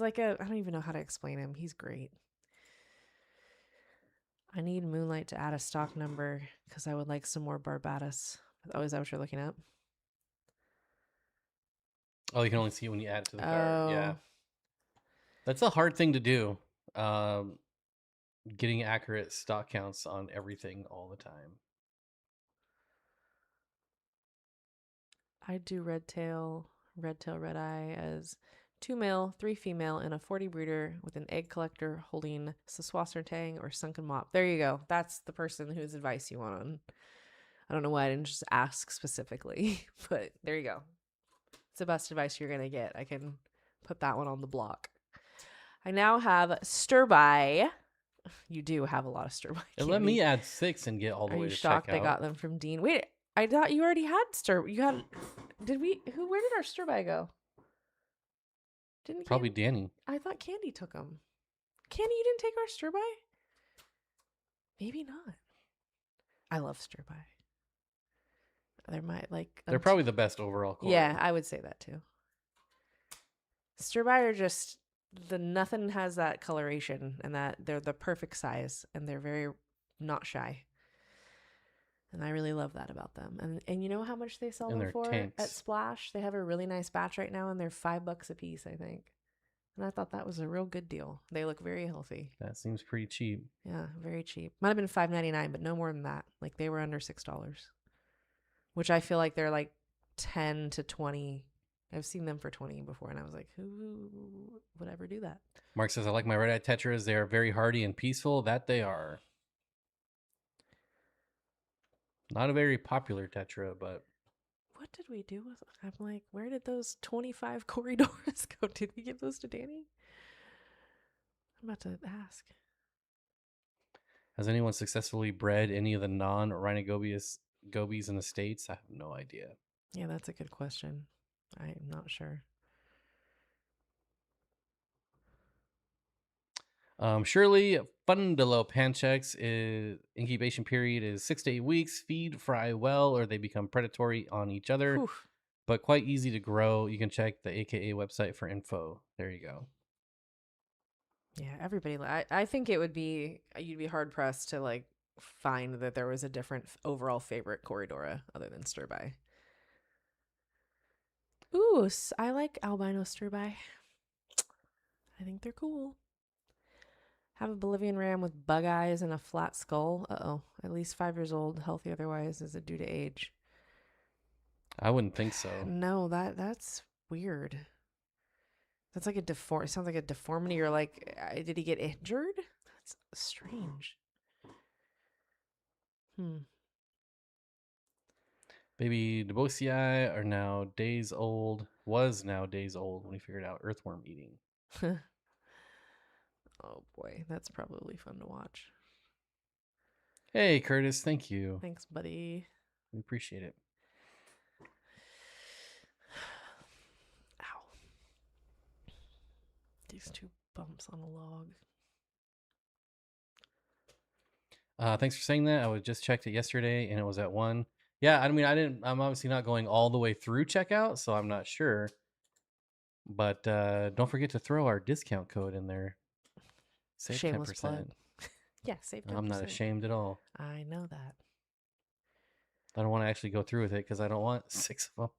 like I don't even know how to explain him. He's great. I need Moonlight to add a stock number because I would like some more Barbados. Oh, is that what you're looking at? Oh, you can only see it when you add it to the card. Oh. Yeah. That's a hard thing to do. Getting accurate stock counts on everything all the time. I do red tail, red eye as 2 male, 3 female, and a 40 breeder with an egg collector holding Saswasser Tang or Sunken Mop. There you go. That's the person whose advice you want on. I don't know why I didn't just ask specifically, but there you go. It's the best advice you're going to get. I can put that one on the block. I now have stir-by. You do have a lot of stir-by. Let me add 6 and get all the Are way you to shocked checkout. I got them from Dean? Wait, I thought you already had you had. Did we? Where did our stir-by go? Didn't Probably Danny. I thought Candy took them. Candy, you didn't take our stir-by? Maybe not. I love stir-by. They're probably the best overall core. Yeah, I would say that too. Stir-by are just nothing has that coloration, and that they're the perfect size, and they're very not shy. And I really love that about them. And you know how much they sell them for at Splash? They have a really nice batch right now, and they're $5 a piece, I think. And I thought that was a real good deal. They look very healthy. That seems pretty cheap. Yeah, very cheap. Might have been $5.99, but no more than that. Like they were under $6, which I feel like they're like 10 to 20. I've seen them for 20 before, and I was like, who would ever do that? Mark says, I like my red-eye tetras. They are very hardy and peaceful. That they are. Not a very popular tetra, but... What did we do with... I'm like, where did those 25 corridors go? Did we give those to Danny? I'm about to ask. Has anyone successfully bred any of the non-rhinogobies in the States? I have no idea. Yeah, that's a good question. I'm not sure. Shirley Fundalo Pancheks is incubation period is 6 to 8 weeks. Feed, fry well, or they become predatory on each other. Whew. But quite easy to grow. You can check the AKA website for info. There you go. Yeah, everybody. I think it would be you'd be hard pressed to like find that there was a different overall favorite Corridora other than stir-by. Ooh, I like albino stir-by. I think they're cool. Have a Bolivian ram with bug eyes and a flat skull. Uh-oh. At least 5 years old. Healthy otherwise. Is it due to age? I wouldn't think so. No, that's weird. That's like it sounds like a deformity, or like, did he get injured? That's strange. Baby Debosii are now days old. Was now days old when we figured out earthworm eating. Oh boy, that's probably fun to watch. Hey, Curtis, thank you. Thanks, buddy. We appreciate it. These two bumps on a log. Thanks for saying that. I just checked it yesterday and it was at 1. Yeah, I mean, I'm obviously not going all the way through checkout, so I'm not sure. But don't forget to throw our discount code in there. Save Shameless 10%. plug. Yeah, save 10%. I'm not ashamed at all. I know that. I don't want to actually go through with it because I don't want 6 of them.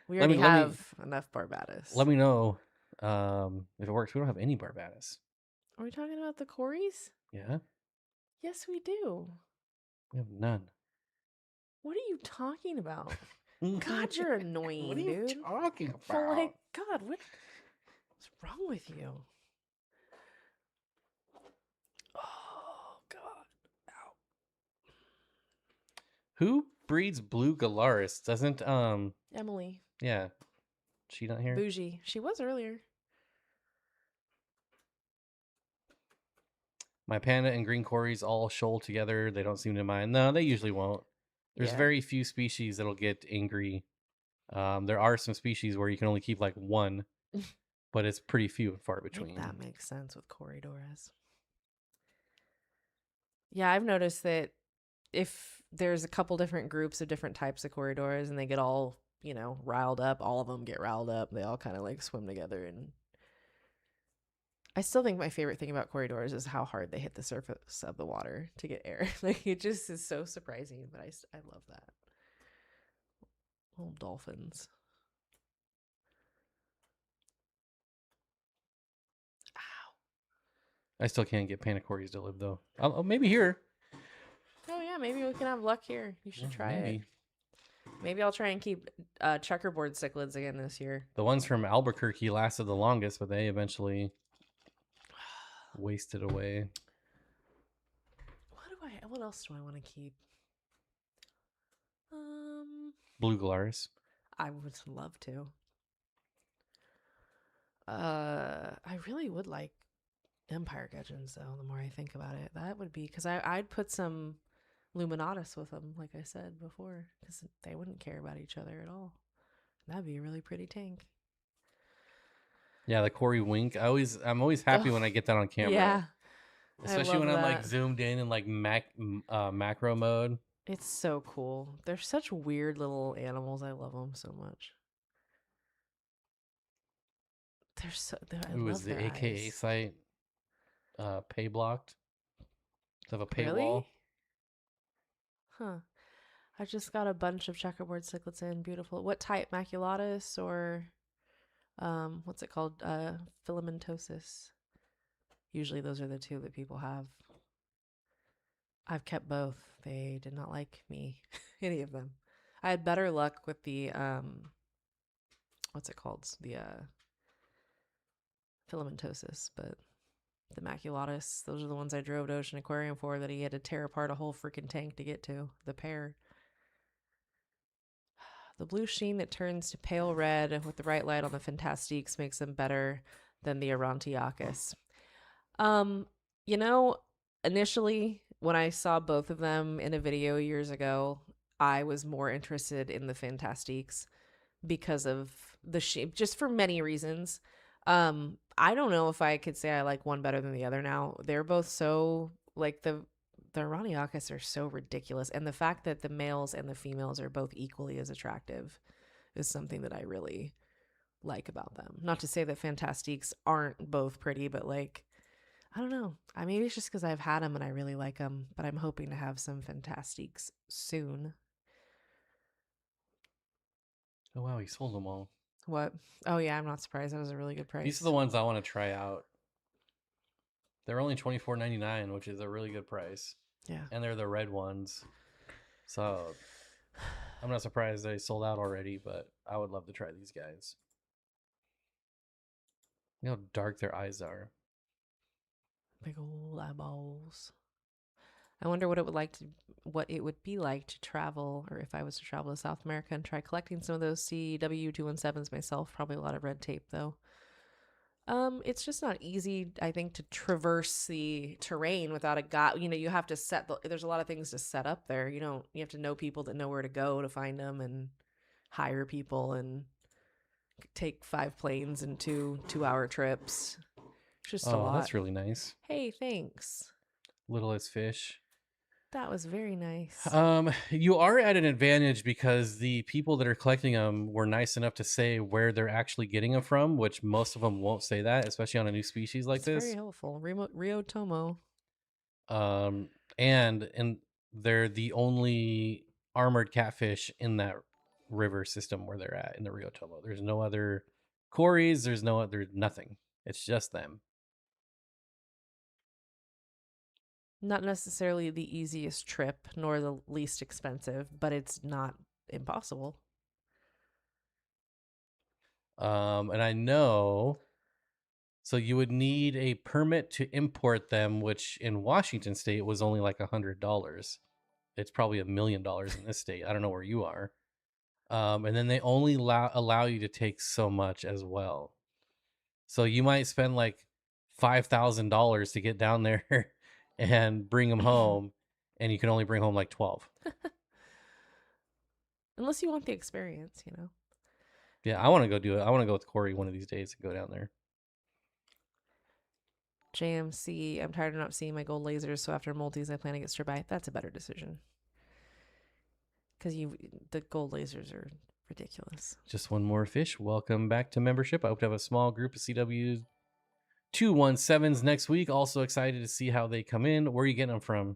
We already have enough Barbados. Let me know if it works. We don't have any Barbados. Are we talking about the Corys? Yeah, Yes, we do. we have none. What are you talking about? God, you're annoying, What are you dude. talking about? For like, God, what's wrong with you? Oh, God. Ow. Who breeds blue Galaris? Doesn't Emily. Yeah, she not here. Bougie. She was earlier. My panda and green Corys all shoal together. They don't seem to mind. No, they usually won't. There's very few species that'll get angry. There are some species where you can only keep like one, but it's pretty few and far between. That makes sense with Corridoras. Yeah, I've noticed that if there's a couple different groups of different types of corridors and they get all, riled up, all of them get riled up. They all kind of like swim together. And I still think my favorite thing about corridors is how hard they hit the surface of the water to get air. Like, it just is so surprising, but I love that. Little dolphins. Ow. I still can't get panda Corys to live though. Maybe here. Oh yeah, maybe we can have luck here. You should try it. Maybe I'll try and keep checkerboard cichlids again this year. The ones from Albuquerque lasted the longest, but they eventually wasted away. What else do I want to keep? Blue Galaris. I would love to. I really would like Empire Gudgeons though. The more I think about it, that would be because I'd put some Luminatus with them, like I said before, because they wouldn't care about each other at all. That'd be a really pretty tank. Yeah, the Cory wink. I'm always happy when I get that on camera. Yeah, especially when I'm like zoomed in like macro mode. It's so cool. They're such weird little animals. I love them so much. They're so. I was the AKA eyes. site pay blocked? Have a paywall? Really? Huh. I just got a bunch of checkerboard cichlids in. Beautiful. What type? Maculatus or what's it called? Filamentosis. Usually those are the two that people have. I've kept both. They did not like me. Any of them. I had better luck with the what's it called? The filamentosis, but the maculatus, those are the ones I drove to Ocean Aquarium for that he had to tear apart a whole freaking tank to get to. The pair. The blue sheen that turns to pale red with the right light on the Fantastiques makes them better than the Arantiacus. Initially when I saw both of them in a video years ago, I was more interested in the Fantastiques because of the shape, just for many reasons. I don't know if I could say I like one better than the other now. They're both so, like, the Arantiacus are so ridiculous. And the fact that the males and the females are both equally as attractive is something that I really like about them. Not to say that Fantastiques aren't both pretty, but like, I don't know. Maybe it's just because I've had them and I really like them, but I'm hoping to have some Fantastiques soon. Oh, wow. He sold them all. What? Oh, yeah. I'm not surprised. That was a really good price. These are the ones I want to try out. They're only $24.99, which is a really good price. Yeah. And they're the red ones. So I'm not surprised they sold out already, but I would love to try these guys. You know how dark their eyes are. Big old eyeballs. I wonder what it would be like to travel, or if I was to travel to South America and try collecting some of those CW217s myself. Probably a lot of red tape though. It's just not easy, I think, to traverse the terrain without a guide. You have to there's a lot of things to set up there. You have to know people that know where to go to find them and hire people and take 5 planes and 2 2-hour trips. Just a Oh, lot. that's really nice. Hey, thanks. Littlest fish. That was very nice. You are at an advantage because the people that are collecting them were nice enough to say where they're actually getting them from, which most of them won't say that, especially on a new species like It's very this. helpful. Rio Tomo. And they're the only armored catfish in that river system where they're at in the Rio Tomo. There's no other quarries. There's nothing. It's just them. Not necessarily the easiest trip, nor the least expensive, but it's not impossible. And I know, so you would need a permit to import them, which in Washington State was only like $100. It's probably $1 million in this state. I don't know where you are. And then they only allow you to take so much as well. So you might spend like $5,000 to get down there and bring them home, and you can only bring home like 12. Unless you want the experience, you know. Yeah, I want to go do it. I want to go with Corey one of these days and go down there. JMC, I'm tired of not seeing my gold lasers, so after multis, I plan to get Strabite. That's a better decision. Because the gold lasers are ridiculous. Just one more fish. Welcome back to membership. I hope to have a small group of CW 217s next week. Also excited to see how they come in. Where are you getting them from?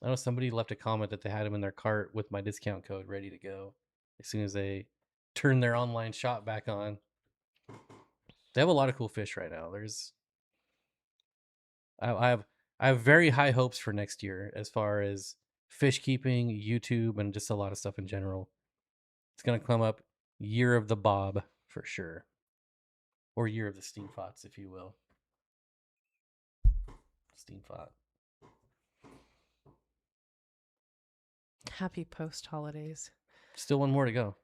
I know somebody left a comment that they had them in their cart with my discount code ready to go as soon as they turn their online shop back on. They have a lot of cool fish right now. I have very high hopes for next year as far as fish keeping, YouTube, and just a lot of stuff in general. It's gonna come up year of the Bob for sure, or year of the Steenfotts, if you will. Steenfott. Happy post holidays. Still one more to go.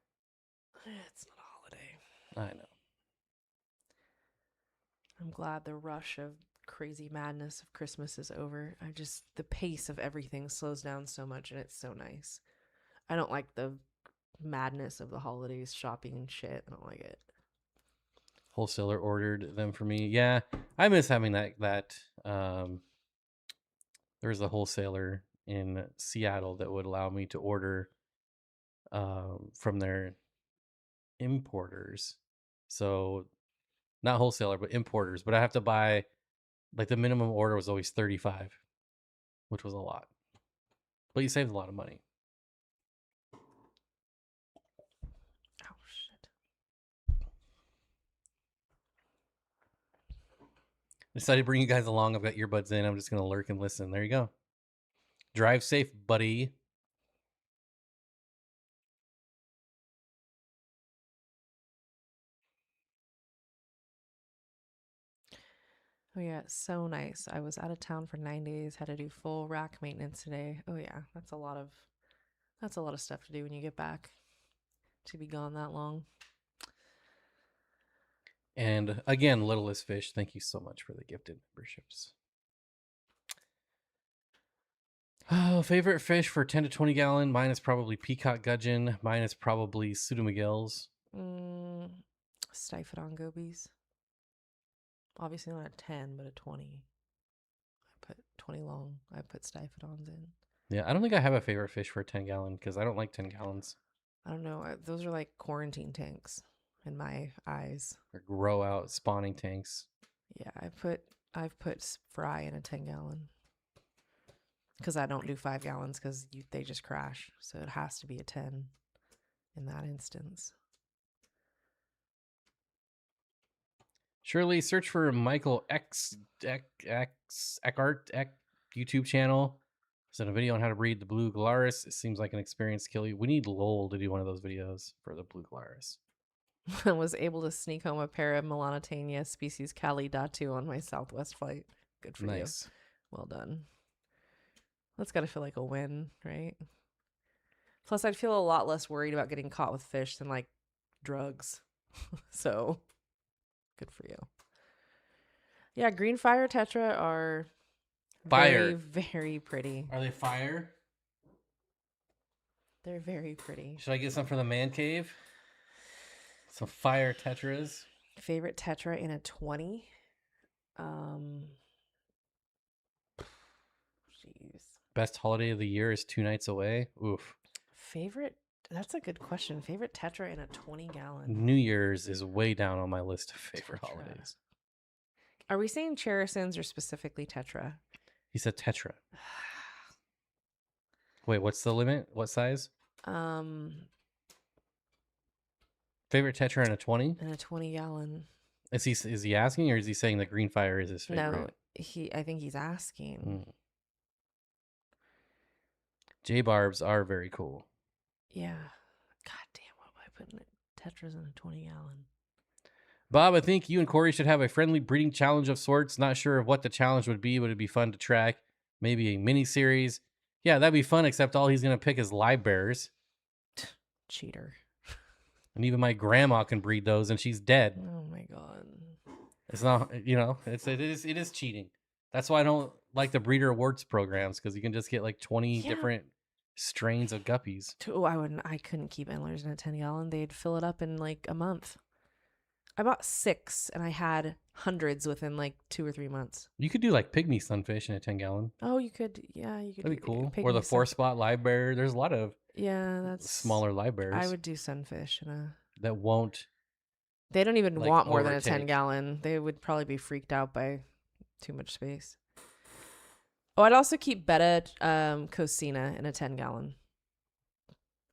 It's not a holiday. I know. I'm glad the rush of crazy madness of Christmas is over. The pace of everything slows down so much, and it's so nice. I don't like the madness of the holidays, shopping and shit. I don't like it. Wholesaler ordered them for me. Yeah, I miss having that. There was a wholesaler in Seattle that would allow me to order from their importers. So not wholesaler, but importers. But I have to buy, like, the minimum order was always 35, which was a lot. But you saved a lot of money. Oh, shit. Decided to bring you guys along. I've got earbuds in. I'm just going to lurk and listen. There you go. Drive safe, buddy. Oh yeah, it's so nice. I was out of town for 9 days, had to do full rack maintenance today. Oh yeah, that's a lot of stuff to do when you get back. To be gone that long. And again, Littlest Fish, thank you so much for the gifted memberships. Oh, favorite fish for 10 to 20 gallon. Mine is probably peacock gudgeon. Mine is probably pseudomcgills. Steenfott gobies. Obviously not a 10, but a 20. I put 20 long. I put Steenfott's in. Yeah, I don't think I have a favorite fish for a 10 gallon because I don't like 10 gallons. I don't know. Those are like quarantine tanks in my eyes. Or grow out spawning tanks. Yeah, I've put fry in a 10 gallon. Because I don't do 5 gallons because they just crash. So it has to be a 10 in that instance. Shirley, search for Michael Eckhart YouTube channel. There's a video on how to breed the blue Galaris. It seems like an experienced killie. We need Lowell to do one of those videos for the blue Galaris. I was able to sneak home a pair of Melanotania species Cali Datu on my Southwest flight. Good for you. Well done. That's got to feel like a win, right? Plus, I'd feel a lot less worried about getting caught with fish than like drugs. So, good for you. Yeah, green fire tetra are very, very pretty. Are they fire? They're very pretty. Should I get some from the man cave? Some fire tetras. Favorite tetra in a 20? Jeez. Best holiday of the year is 2 nights away. Oof. Favorite? That's a good question. Favorite tetra in a 20-gallon. New Year's is way down on my list of favorite Tetra. holidays. Are we saying Cherisons or specifically tetra? He said tetra. Wait, what's the limit? What size? Favorite tetra in a 20? In a 20-gallon. Is he asking, or is he saying that green fire is his favorite? No, I think he's asking. J-barbs are very cool. Yeah. God damn, what am I putting tetras in a 20-gallon? Bob, I think you and Corey should have a friendly breeding challenge of sorts. Not sure of what the challenge would be, but it'd be fun to track. Maybe a mini series. Yeah, that'd be fun, except all he's going to pick is live bears. Cheater. And even my grandma can breed those, and she's dead. Oh my god. It's not, it is cheating. That's why I don't like the breeder awards programs, because you can just get like 20 different strains of guppies. Oh, I couldn't keep antlers in a 10-gallon. They'd fill it up in like a month. I bought 6 and I had hundreds within like 2 or 3 months. You could do like pygmy sunfish in a 10-gallon. Oh, you could. Yeah, you could. That'd be cool. Pygmy Or the 4-spot live bear. There's a lot of that's smaller live bears. I would do sunfish in a. That won't. They don't even like, want more than a overtake. 10-gallon. They would probably be freaked out by too much space. Oh, I'd also keep betta cocina in a 10-gallon.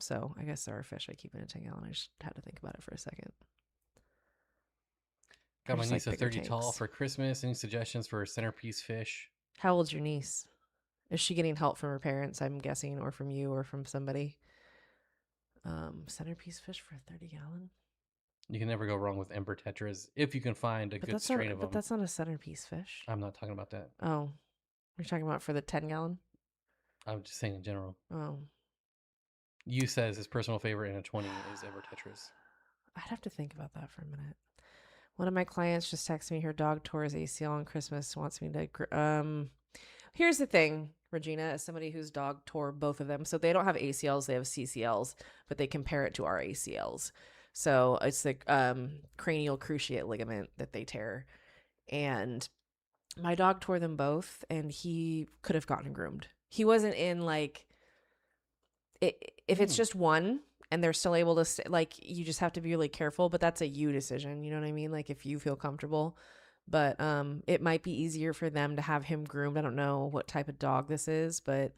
So I guess there are fish I keep in a 10-gallon. I just had to think about it for a second. Got my niece a 30 tanks. tall for Christmas. Any suggestions for centerpiece fish? How old's your niece? Is she getting help from her parents, I'm guessing, or from you or from somebody? Centerpiece fish for a 30-gallon? You can never go wrong with ember tetras if you can find a good strain of them. But that's not a centerpiece fish. I'm not talking about that. Oh. You're talking about for the 10-gallon? I'm just saying in general. Oh. You says his personal favorite in a 20 is ember tetras. I'd have to think about that for a minute. One of my clients just texted me her dog tore his ACL on Christmas. Wants me to. Here's the thing, Regina, as somebody whose dog tore both of them. So they don't have ACLs, they have CCLs, but they compare it to our ACLs. So it's the cranial cruciate ligament that they tear. And my dog tore them both, and he could have gotten groomed. He wasn't in like. If it's just one and they're still able to like, you just have to be really careful, but that's a you decision. You know what I mean? Like if you feel comfortable, but it might be easier for them to have him groomed. I don't know what type of dog this is, but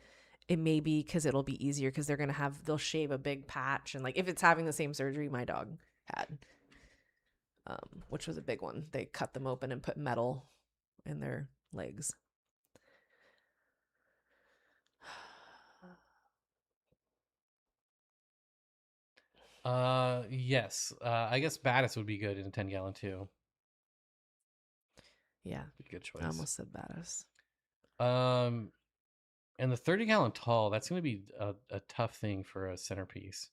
it may be because it'll be easier because they'll shave a big patch. And like, if it's having the same surgery my dog had, which was a big one, they cut them open and put metal in their legs. Yes. I guess Battis would be good in a 10-gallon too. Yeah. Good choice. I almost said Battis. And the 30-gallon tall, that's going to be a tough thing for a centerpiece.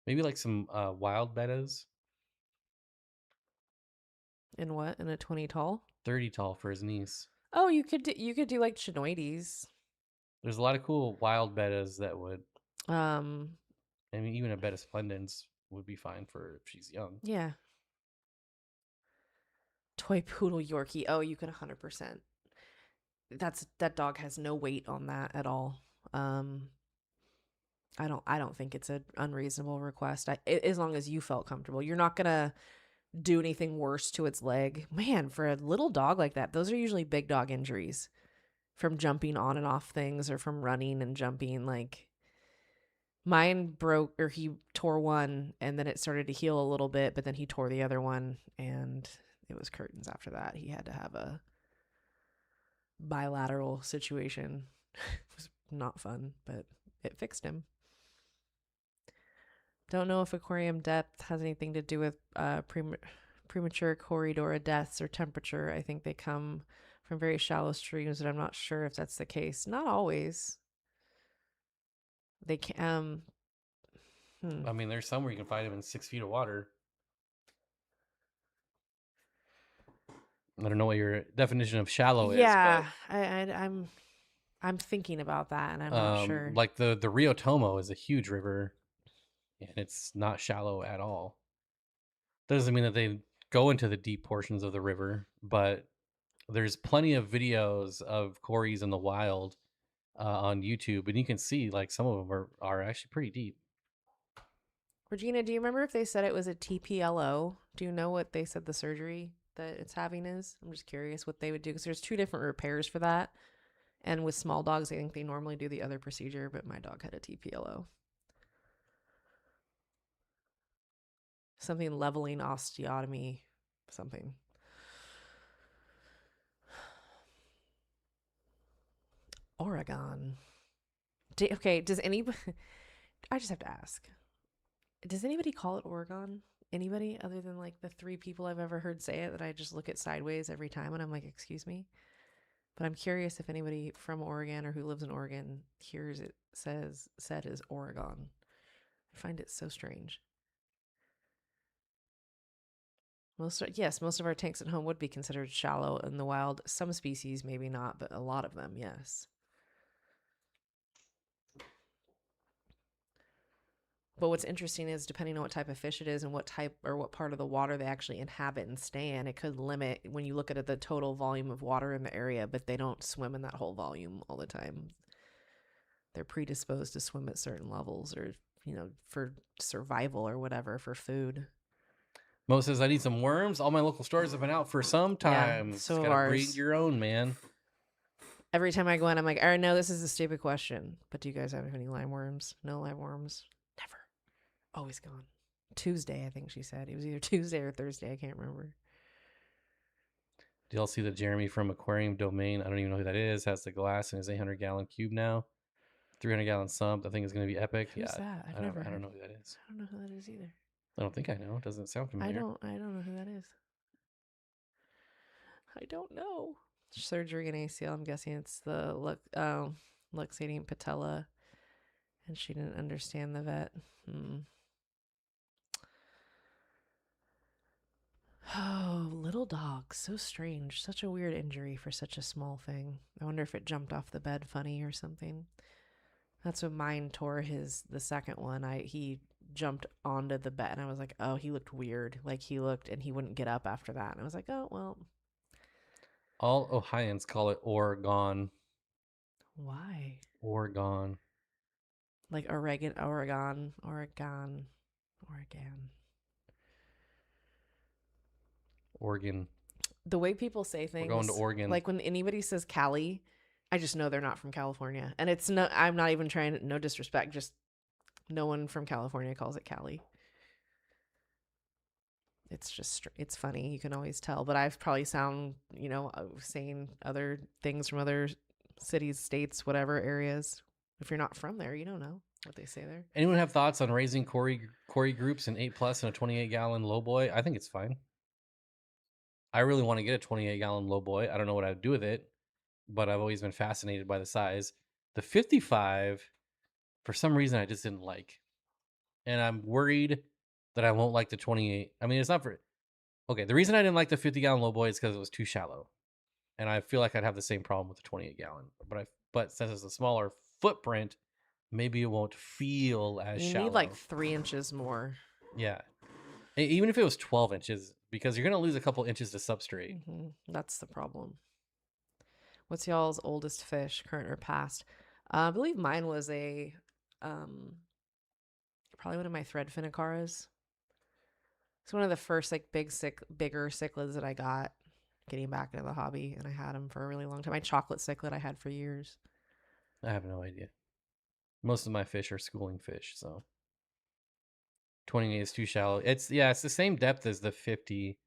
Maybe like some wild bettas. In what? In a 20 tall? 30 tall for his niece. Oh, you could do like chinoides. There's a lot of cool wild bettas that would. I mean, even a betta splendens would be fine for if she's young. Yeah. Toy poodle Yorkie. Oh, you can 100%. That dog has no weight on that at all. I don't think it's an unreasonable request. As long as you felt comfortable, you're not gonna do anything worse to its leg. Man, for a little dog like that, those are usually big dog injuries from jumping on and off things or from running and jumping. Like mine broke, or he tore one and then it started to heal a little bit, but then he tore the other one and it was curtains after that. He had to have a bilateral situation. It was not fun, but it fixed him. Don't know if aquarium depth has anything to do with premature Corydora deaths or temperature. I think they come from very shallow streams, and I'm not sure if that's the case. Not always. They can. I mean, there's some where you can find them in 6 feet of water. I don't know what your definition of shallow is. Yeah, I'm thinking about that, and I'm not sure. Like the Rio Tomo is a huge river, and it's not shallow at all. Doesn't mean that they go into the deep portions of the river, but there's plenty of videos of cories in the wild on YouTube, and you can see like some of them are actually pretty deep. Regina, do you remember if they said it was a TPLO? Do you know what they said the surgery that it's having is? I'm just curious what they would do because there's 2 different repairs for that. And with small dogs, I think they normally do the other procedure, but my dog had a TPLO. Something leveling osteotomy, something. Oregon. Okay, does anybody... I just have to ask. Does anybody call it Oregon? Anybody other than like the 3 people I've ever heard say it that I just look at sideways every time and I'm like, excuse me? But I'm curious if anybody from Oregon or who lives in Oregon hears it said as Oregon. I find it so strange. Most of our tanks at home would be considered shallow in the wild. Some species maybe not, but a lot of them, yes. But what's interesting is depending on what type of fish it is and what type or what part of the water they actually inhabit and stay in, it could limit when you look at the total volume of water in the area, but they don't swim in that whole volume all the time. They're predisposed to swim at certain levels or, for survival or whatever, for food. Mo says, I need some worms. All my local stores have been out for some time. Yeah, so Just gotta breed your own, man. Every time I go in, I'm like, all right, no, this is a stupid question. But do you guys have any lime worms? No lime worms? Never. Always gone. Tuesday, I think she said. It was either Tuesday or Thursday. I can't remember. Do y'all see that Jeremy from Aquarium Domain, I don't even know who that is, has the glass in his 800-gallon cube now? 300-gallon sump. I think it's going to be epic. Who's that? I don't know who that is. I don't know who that is either. I don't think I know. It doesn't sound familiar. I don't know who that is. I don't know. Surgery in ACL. I'm guessing it's the luxating patella, and she didn't understand the vet. Oh, little dog. So strange. Such a weird injury for such a small thing. I wonder if it jumped off the bed funny or something. That's when mine tore the second one. He jumped onto the bed and I was like, oh, he looked weird. Like he looked and he wouldn't get up after that. And I was like, oh, well. All Ohioans call it Oregon. Why? Oregon. Like Oregon. The way people say things. We're going to Oregon. Like when anybody says Cali, I just know they're not from California. And it's no, I'm not even trying to, no disrespect, just no one from California calls it Cali. It's just, it's funny. You can always tell, but I probably sound, saying other things from other cities, states, whatever areas. If you're not from there, you don't know what they say there. Anyone have thoughts on raising Cory groups in 8+ and a 28-gallon low boy? I think it's fine. I really want to get a 28-gallon low boy. I don't know what I'd do with it, but I've always been fascinated by the size. The 55, for some reason, I just didn't like. And I'm worried that I won't like the 28. I mean, it's not for... Okay, the reason I didn't like the 50-gallon low boy is because it was too shallow. And I feel like I'd have the same problem with the 28-gallon. But since it's a smaller footprint, maybe it won't feel as shallow. You need like 3 inches more. Yeah. Even if it was 12 inches, because you're going to lose a couple inches to substrate. Mm-hmm. That's the problem. What's y'all's oldest fish, current or past? I believe mine was probably one of my thread finicaras. It's one of the first like bigger cichlids that I got getting back into the hobby, and I had them for a really long time. My chocolate cichlid I had for years. I have no idea. Most of my fish are schooling fish, so 28 is too shallow. It's the same depth as the 50.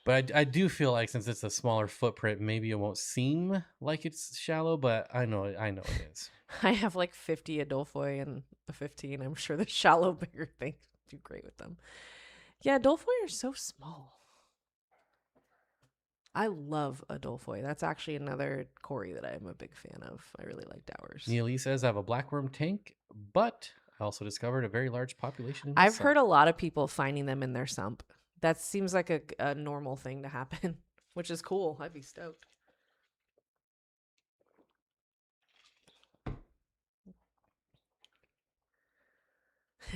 But I do feel like since it's a smaller footprint, maybe it won't seem like it's shallow, but I know it is. I have like 50 Adolphoi and a 15. I'm sure the shallow, bigger things do great with them. Yeah, Adolphoi are so small. I love Adolphoi. That's actually another Cory that I'm a big fan of. I really like Dowers. Neely says, I have a blackworm tank, but I also discovered a very large population in I've heard a lot of people finding them in their sump. That seems like a normal thing to happen, which is cool. I'd be stoked.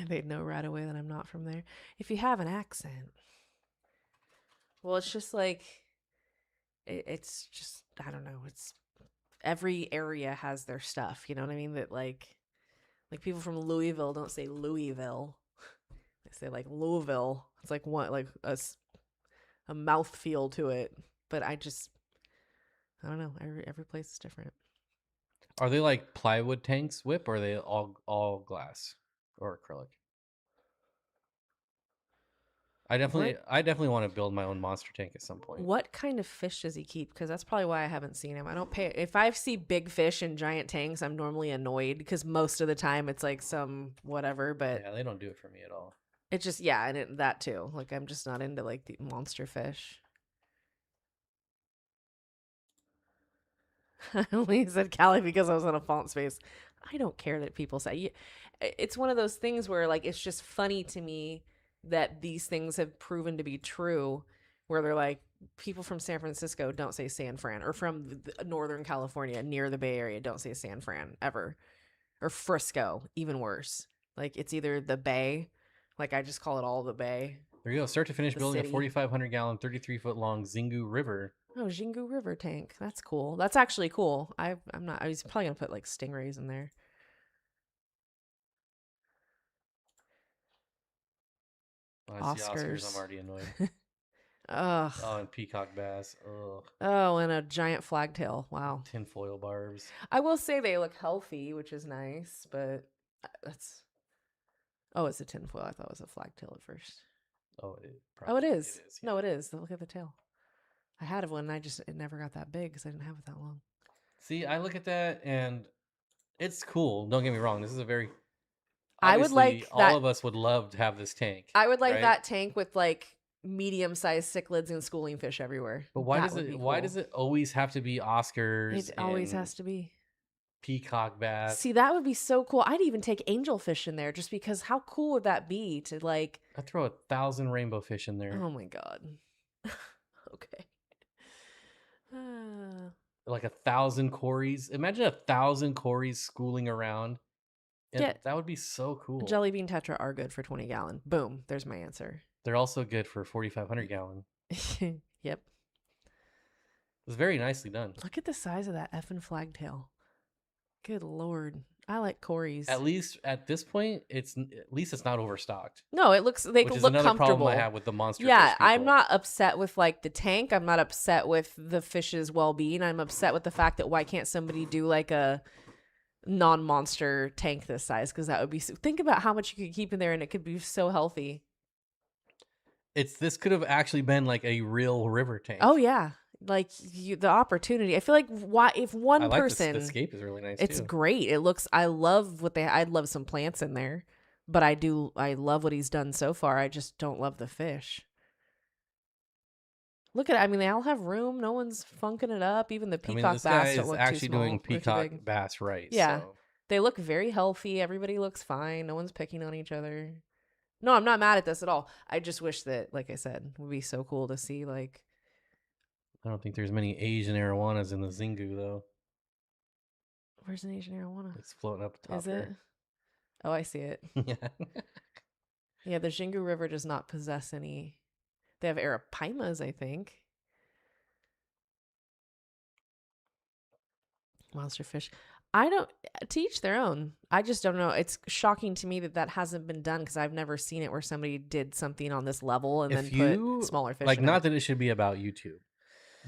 They'd know right away that I'm not from there. If you have an accent. Well, it's just like, it's just, I don't know. It's every area has their stuff. You know what I mean? That like people from Louisville don't say Louisville. They say like Louisville. It's like what, like a mouth feel to it. But I don't know. Every place is different. Are they like plywood tanks, Whip, or are they all glass or acrylic? I definitely want to build my own monster tank at some point. What kind of fish does he keep? Because that's probably why I haven't seen him. I don't pay. If I see big fish in giant tanks, I'm normally annoyed because most of the time it's like some whatever. But Yeah, they don't do it for me at all. it's just, yeah, and that too. Like I'm just not into like the monster fish. I only said Cali because I was in a font space. I don't care that people say. It's one of those things where like it's just funny to me that these things have proven to be true, where they're like people from San Francisco don't say San Fran, or from Northern California near the Bay Area don't say San Fran ever, or Frisco, even worse. Like it's either the Bay, like I just call it all the Bay. There you go. Start to finish The building city. a 4,500 gallon, 33-foot long Xingu River. Oh, Xingu River tank. That's cool. That's actually cool. I'm not. I was probably gonna put like stingrays in there. I see Oscars. I'm Oscars. already annoyed. Ugh. Oh, and peacock bass. Ugh. Oh, and a giant flagtail. Wow. Tinfoil barbs. I will say they look healthy, which is nice, but that's. Oh, it's a tinfoil. I thought it was a flagtail at first. Oh, it Oh, it is. It is, yeah. No, it is. Look at the tail. I had one. It never got that big because I didn't have it that long. See, I look at that and it's cool. Don't get me wrong. This is a very. I would like all that. of us would love to have this tank. I would like right? that tank with like medium-sized cichlids and schooling fish everywhere. But why That does would it? be Why cool. does it always have to be Oscars? It always and has to be. peacock bass. See, that would be so cool. I'd even take angelfish in there just because how cool would that be to like. I throw 1,000 rainbow fish in there. Oh my God. Okay. Like 1,000 cories. Imagine 1,000 cories schooling around. And Yeah. that would be so cool. Jelly bean tetra are good for 20 gallon. Boom. There's my answer. They're also good for 4,500 gallon. Yep. It's very nicely done. Look at the size of that effing flagtail. Good Lord. I like Corey's. At least at this point, it's not overstocked. No, it looks, they which is look another comfortable. problem I have with the monster Yeah, fish I'm people. not upset with like the tank. I'm not upset with the fish's well-being. I'm upset with the fact that why can't somebody do like a non-monster tank this size? Because that would be, think about how much you could keep in there and it could be so healthy. This could have actually been like a real river tank. Oh yeah, like the opportunity. I feel like if one I like person, the scape is really nice. it's too. great. It looks. I love what they. I'd love some plants in there, but I love what he's done so far. I just don't love the fish. Look at it. I mean, they all have room. No one's funking it up. Even the peacock this bass guy don't is look actually too small doing or too peacock big. bass right. Yeah. So. They look very healthy. Everybody looks fine. No one's picking on each other. No, I'm not mad at this at all. I just wish that, like I said, it would be so cool to see like. I don't think there's many Asian arowanas in the Xingu though. Where's an Asian arowana? It's floating up top. Is it? Oh, I see it. Yeah. Yeah, the Xingu River does not possess any. They have arapaimas, I think. Monster fish. I don't, to each their own. I just don't know. It's shocking to me that hasn't been done because I've never seen it where somebody did something on this level and then put smaller fish like, in not it. that it should be about YouTube,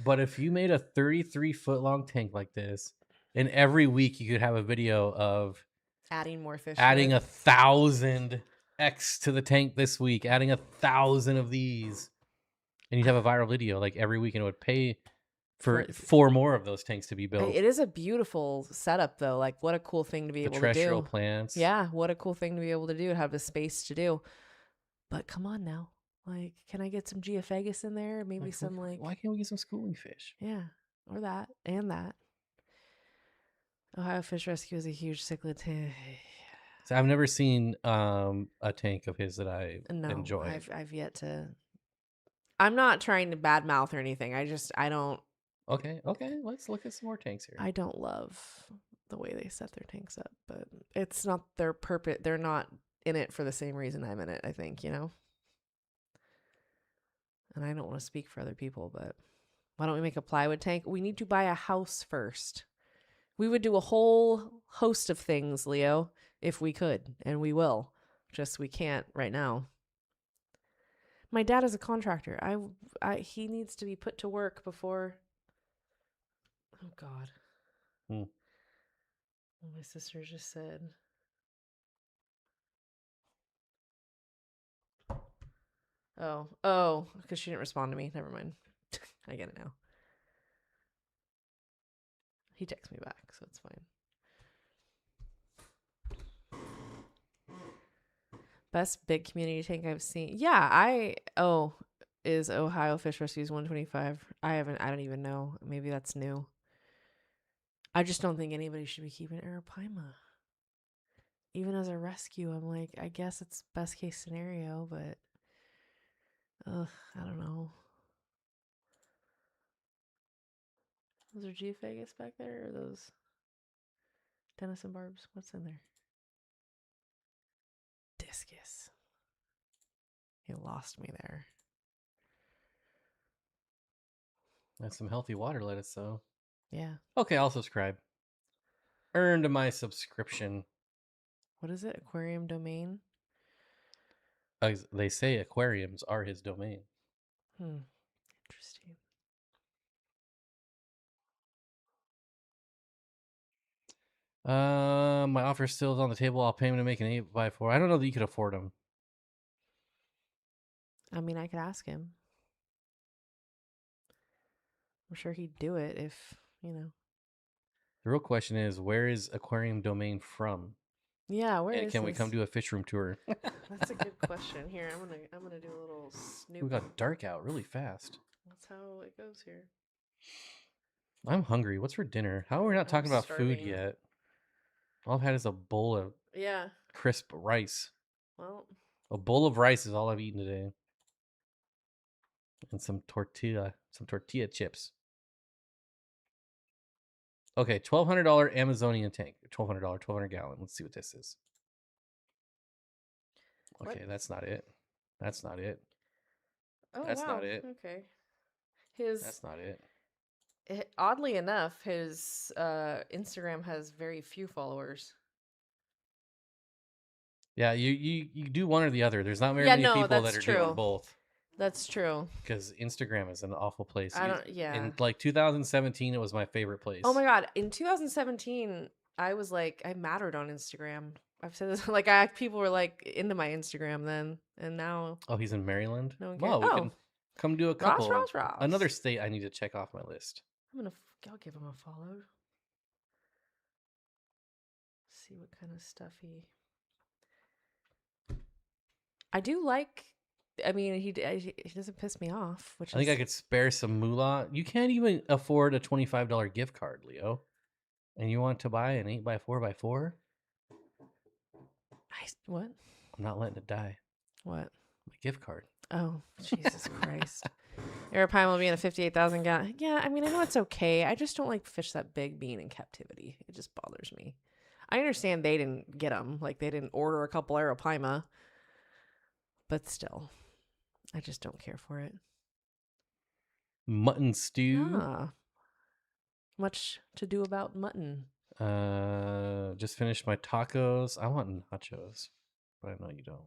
but if you made a 33-foot long tank like this, and every week you could have a video of adding more fish. Adding 1,000 X to the tank this week, adding 1,000 of these, and you'd have a viral video like every week, and it would pay for 4 more of those tanks to be built. It is a beautiful setup, though. Like, what a cool thing to be able to do. Terrestrial plants. Yeah, what a cool thing to be able to do and have the space to do. But come on now. Like, can I get some geophagus in there? Maybe like, some like... Why can't we get some schooling fish? Yeah, or that and that. Ohio Fish Rescue is a huge cichlid tank. So I've never seen a tank of his that I enjoy. I've yet to... I'm not trying to badmouth or anything. I don't... Okay. Let's look at some more tanks here. I don't love the way they set their tanks up, but it's not their purpose. They're not in it for the same reason I'm in it, I think, you know? And I don't want to speak for other people, but why don't we make a plywood tank? We need to buy a house first. We would do a whole host of things, Leo, if we could, and we will. Just we can't right now. My dad is a contractor. He needs to be put to work before. Oh God. Hmm. Well, my sister just said. Oh, because she didn't respond to me. Never mind. I get it now. He texts me back, so it's fine. Best big community tank I've seen. Yeah, is Ohio Fish Rescue's 125. I don't even know. Maybe that's new. I just don't think anybody should be keeping arapaima. Even as a rescue, I'm like, I guess it's best case scenario, but I don't know. Those are geophagus back there, or those Denison barbs? What's in there? Discus. You lost me there. That's some healthy water lettuce, though. Yeah. Okay, I'll subscribe. Earned my subscription. What is it? Aquarium domain? They say aquariums are his domain. Interesting. My offer still is on the table. I'll pay him to make an 8x4. I don't know that you could afford them. I mean, I could ask him. I'm sure he'd do it if, you know. The real question is, where is aquarium domain from? Yeah, where And is can we this? come do a fish room tour? That's a good question. Here, I'm gonna do a little snoop. We got dark out really fast. That's how it goes here. I'm hungry. What's for dinner? How are we not I'm talking about food starving. yet? All I've had is a bowl of crisp rice. Well, A bowl of rice is all I've eaten today. And some tortilla chips. Okay, $1,200 Amazonian tank. $1,200, 1,200 gallon. Let's see what this is. Okay, that's not it. That's not it. Oh, That's wow. not it. Okay. That's not it. Oddly enough, his Instagram has very few followers. Yeah, you do one or the other. There's not very many people that are doing both. That's true. Because Instagram is an awful place. Yeah. In like 2017, it was my favorite place. Oh my God. In 2017, I was like, I mattered on Instagram. I've said this, people were like into my Instagram then, and now. Oh, he's in Maryland? No one cares. Well, we can come do a couple. Ross. Another state I need to check off my list. I'll give him a follow. See what kind of stuff I do like. I mean, he doesn't piss me off. I think I could spare some moolah. You can't even afford a $25 gift card, Leo. And you want to buy an 8x4x4? What? I'm not letting it die. What? My gift card. Oh, Jesus Christ. Arapaima will be in a 58,000 gallon. Yeah, I mean, I know it's okay. I just don't like fish that big being in captivity. It just bothers me. I understand they didn't get them. Like, they didn't order a couple Arapaima. But still, I just don't care for it. Mutton stew. Much to do about mutton. Just finished my tacos. I want nachos, but I know you don't.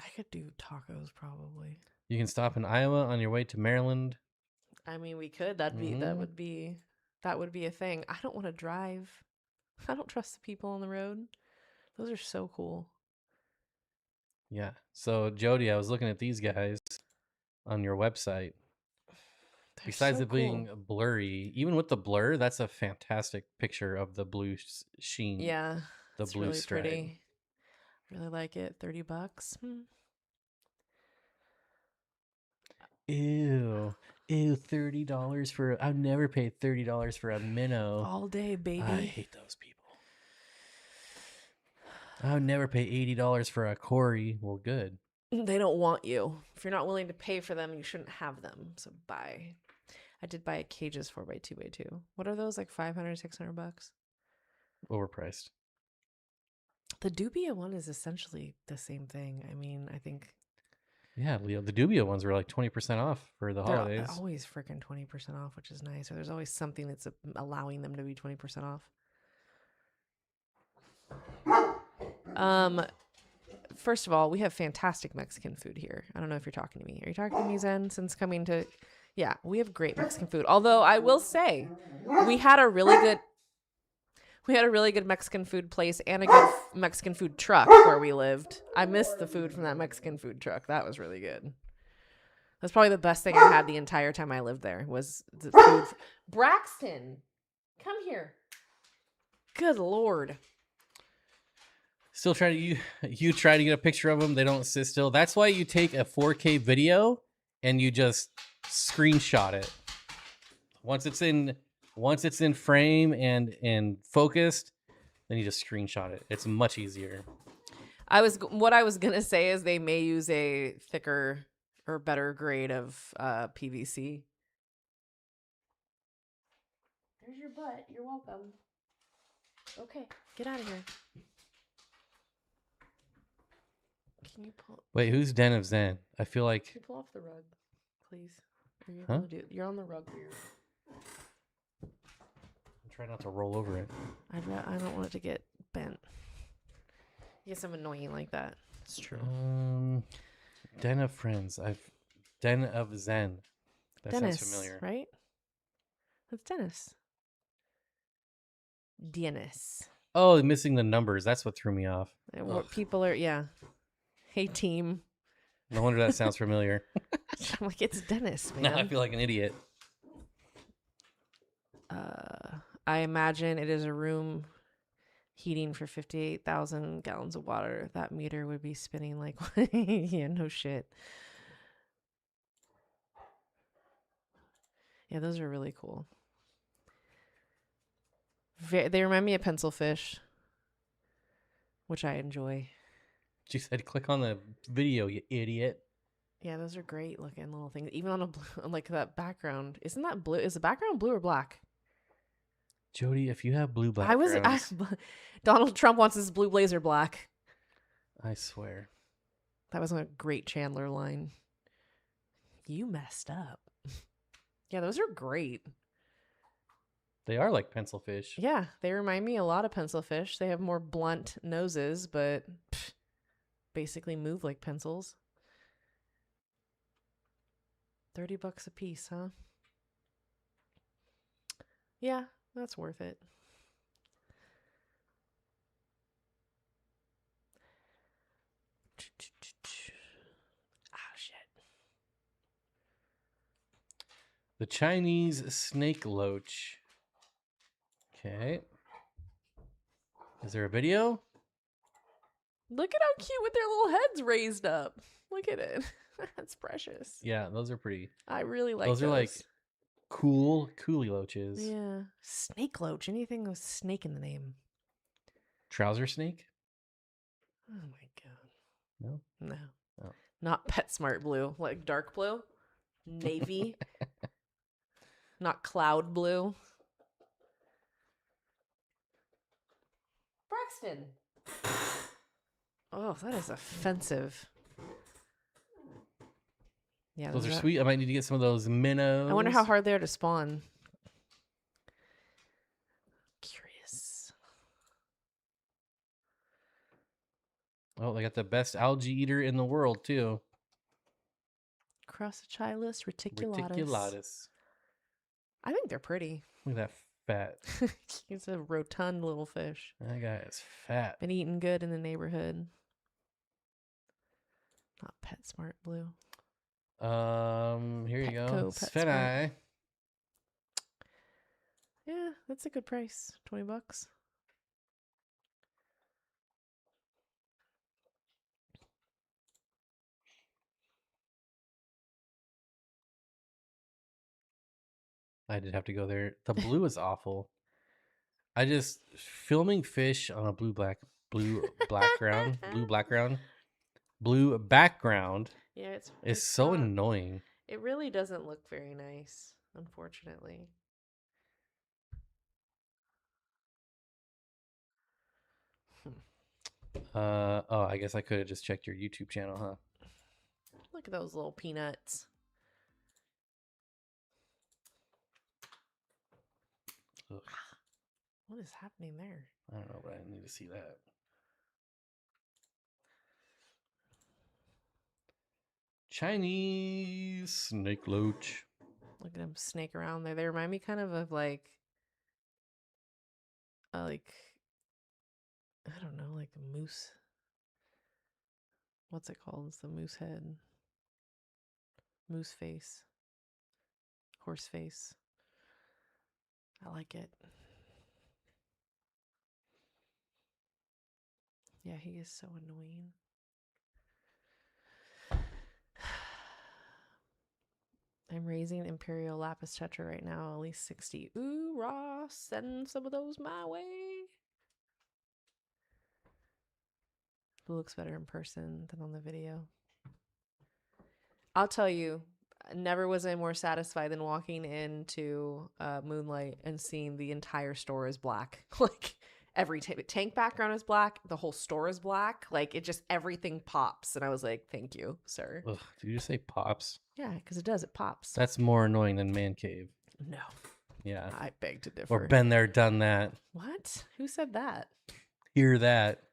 I could do tacos probably. You can stop in Iowa on your way to Maryland. I mean, we could. That would be a thing. I don't want to drive. I don't trust the people on the road. Those are so cool. Yeah. So Jody, I was looking at these guys on your website. They're Besides so it being blurry, even with the blur, that's a fantastic picture of the blue sheen. Yeah. The blue really stripe. Pretty. Really like it. $30. Ew, $30 for. I've never paid $30 for a minnow. All day, baby. I hate those people. I would never pay $80 for a Cory. Well, good. They don't want you. If you're not willing to pay for them, you shouldn't have them. So buy. I did buy cages 4x2x2. What are those? Like $500, $600? Overpriced. The dubia one is essentially the same thing. I mean, I think Yeah, Leo. The Dubia ones were like 20% off for the they're holidays. always freaking 20% off, which is nice. Or there's always something that's allowing them to be 20% off. First of all, we have fantastic Mexican food here. I don't know if you're talking to me. Are you talking to me, Zen? Since coming to, yeah, we have great Mexican food. Although I will say, we had a really good Mexican food place and a good Mexican food truck where we lived. I missed the food from that Mexican food truck. That was really good. That's probably the best thing I had the entire time I lived there was the food. Braxton, come here. Good Lord. Still trying to you try to get a picture of them. They don't sit still. That's why you take a 4K video and you just screenshot it. Once it's in frame and focused, then you just screenshot it. It's much easier. What I was gonna say is they may use a thicker or better grade of PVC. There's your butt. You're welcome. Okay, get out of here. Can you pull? Wait, who's Den of Zen? I feel like. Can you pull off the rug, please? Are you Huh? able to do it? You're on the rug. Try not to roll over it. I don't want it to get bent. Yes, I'm annoying like that. It's true. Den of Friends. Den of Zen. That Dennis, sounds familiar. Right? That's Dennis. Dennis. Oh, missing the numbers. That's what threw me off. What people are, yeah. Hey, team. No wonder that sounds familiar. I'm like, it's Dennis, man. Now I feel like an idiot. I imagine it is a room heating for 58,000 gallons of water. That meter would be spinning like, yeah, no shit. Yeah, those are really cool. They remind me of pencil fish, which I enjoy. She said, click on the video, you idiot. Yeah, those are great looking little things. Even on a blue, like that background. Isn't that blue? Is the background blue or black? Jody, if you have blue backgrounds, Donald Trump wants his blue blazer black. I swear. That was a great Chandler line. You messed up. Yeah, those are great. They are like pencil fish. Yeah, they remind me a lot of pencil fish. They have more blunt noses, but basically move like pencils. $30 a piece, huh? Yeah, that's worth it. Ah, shit. The Chinese snake loach. Okay. Is there a video? Look at how cute with their little heads raised up. Look at it. That's precious. Yeah, those are pretty. I really like those. Those are like cool coolie loaches. Yeah. Snake loach. Anything with snake in the name. Trouser snake? Oh my god. No? No. Oh. Not PetSmart blue. Like dark blue. Navy. Not cloud blue. Braxton. Oh, that is offensive. Yeah, those are sweet. I might need to get some of those minnows. I wonder how hard they are to spawn. Curious. Oh, they got the best algae eater in the world, too. Crossochilus reticulatus. Reticulatus. I think they're pretty. Look at that fat. He's a rotund little fish. That guy is fat. Been eating good in the neighborhood. Not PetSmart blue. Here you go. Petco, Svenai. Yeah, that's a good price. $20. I did have to go there. The blue is awful. I just filming fish on a blue background. Yeah, it's so annoying. It really doesn't look very nice, unfortunately. Oh, I guess I could have just checked your YouTube channel, huh? Look at those little peanuts. Ugh, What is happening there? I don't know, but I need to see that. Chinese snake loach. Look at them snake around there. They remind me kind of like I don't know, like a moose. What's it called? It's the moose head. Moose face. Horse face. I like it. Yeah, he is so annoying. I'm raising Imperial Lapis Tetra right now, at least 60. Ooh, Ross, send some of those my way. It looks better in person than on the video. I'll tell you, never was I more satisfied than walking into Moonlight and seeing the entire store is black. Like every tank background is black, the whole store is black. Like it just everything pops, and I was like, "Thank you, sir." Ugh, did you just say pops? Yeah, because it does. It pops. That's more annoying than man cave. No, Yeah. I beg to differ. Or been there, done that. What? Who said that? Hear that.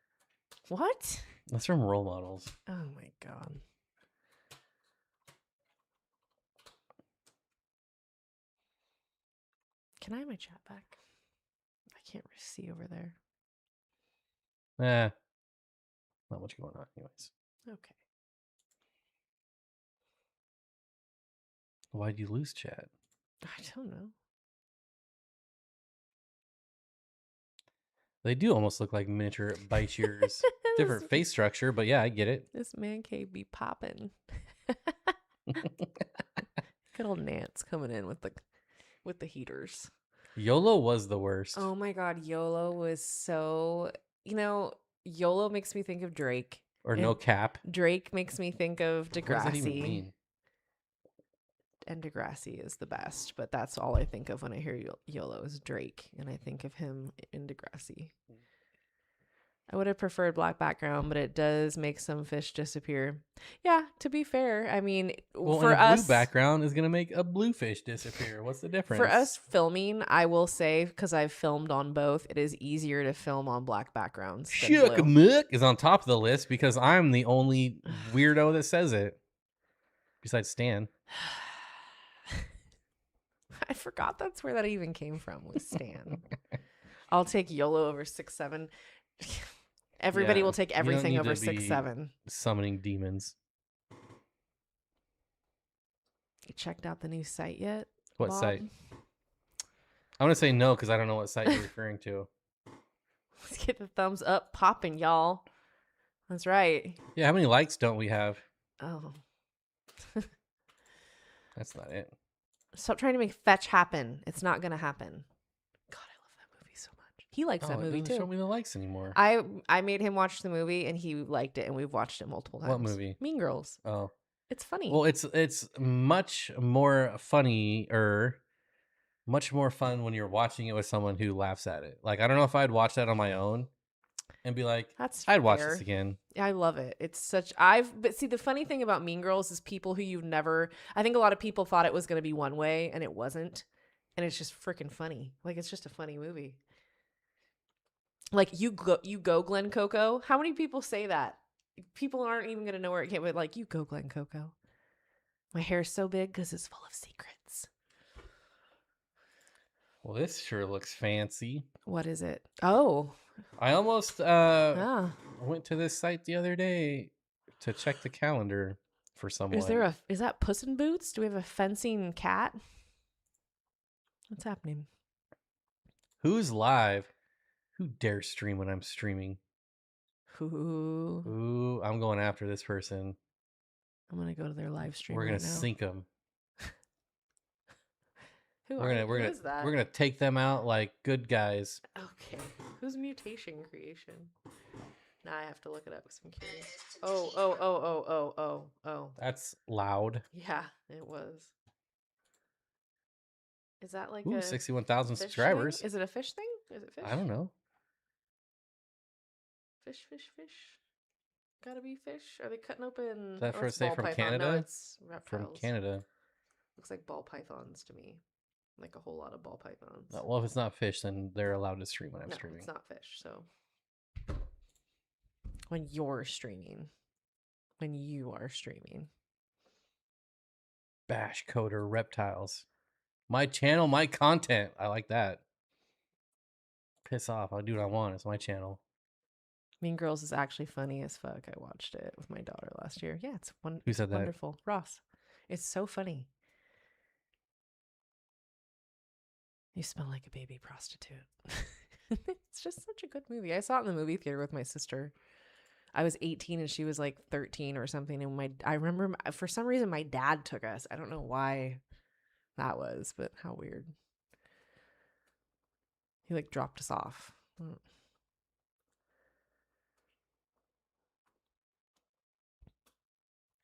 What? That's from role models. Oh my god. Can I have my chat back? I can't see over there. Not much going on anyways. Okay. Why'd you lose chat? I don't know. They do almost look like miniature bite shears. Different face structure, but yeah, I get it. This man cave be popping. Good old Nance coming in with the heaters. YOLO was the worst. Oh my god, YOLO was so, YOLO makes me think of Drake. Or no cap. Drake makes me think of Degrassi. What does that even mean? And Degrassi is the best, but that's all I think of when I hear YOLO is Drake, and I think of him in Degrassi. I would have preferred black background, but it does make some fish disappear. Yeah, to be fair, I mean, Well, for and a us, blue background is gonna make a blue fish disappear. What's the difference? for us filming, I will say, because I've filmed on both, it is easier to film on black backgrounds than blue. Shuck-a-muck is on top of the list because I'm the only weirdo that says it. Besides Stan. I forgot that's where that even came from, was Stan. I'll take YOLO over 6'7". Everybody Yeah, will take you don't everything need over to be 6'7". Summoning demons. You checked out the new site yet? What Bob? site? I'm gonna say no because I don't know what site you're referring to. Let's get the thumbs up popping, y'all. That's right. Yeah, how many likes don't we have? Oh. That's not it. Stop trying to make fetch happen. It's not gonna happen. God, I love that movie so much. He likes that It movie doesn't too. show me the likes anymore. I made him watch the movie and he liked it, and we've watched it multiple times. What movie? Mean Girls. Oh, It's funny. well, it's much more funny or much more fun when you're watching it with someone who laughs at it. Like I don't know if I'd watch that on my own and be like, That's I'd watch fair. this again. I love it. It's such but see, the funny thing about Mean Girls is people who you've never, I think a lot of people thought it was going to be one way and it wasn't, and it's just freaking funny. Like it's just a funny movie. Like you go Glen Coco. How many people say that? People aren't even going to know where it came, but like, you go Glen Coco. My hair's so big because it's full of secrets. Well, this sure looks fancy. What is it? Oh, I almost yeah. went to this site the other day to check the calendar for someone. Is that Puss in Boots? Do we have a fencing cat? What's happening? Who's live? Who dares stream when I'm streaming? Ooh. Ooh, I'm going after this person. I'm gonna go to their live stream. We're gonna right now. sink them. Who is that? We're gonna take them out like good guys. Okay. Who's Mutation Creation? Now I have to look it up because I'm curious. Oh. That's loud. Yeah, it was. Is that like Ooh, a 61,000 fish subscribers. thing? Is it a fish thing? Is it fish? I don't know. Fish. Gotta be fish. Are they cutting open? Is that Oh, for it's say ball from python. Canada? No, it's reptiles. From Canada. Looks like ball pythons to me. Like a whole lot of ball pythons. Well, if it's not fish, then they're allowed to stream when I'm streaming. It's not fish. So when you're streaming, when you are streaming, Bash Coder Reptiles. My channel, my content. I like that. Piss off. I'll do what I want. It's my channel. Mean Girls is actually funny as fuck. I watched it with my daughter last year. Yeah, it's Who said that? Wonderful. Ross. It's so funny. You smell like a baby prostitute. It's just such a good movie. I saw it in the movie theater with my sister. I was 18 and she was like 13 or something. And I remember for some reason my dad took us. I don't know why that was, but how weird. He like dropped us off.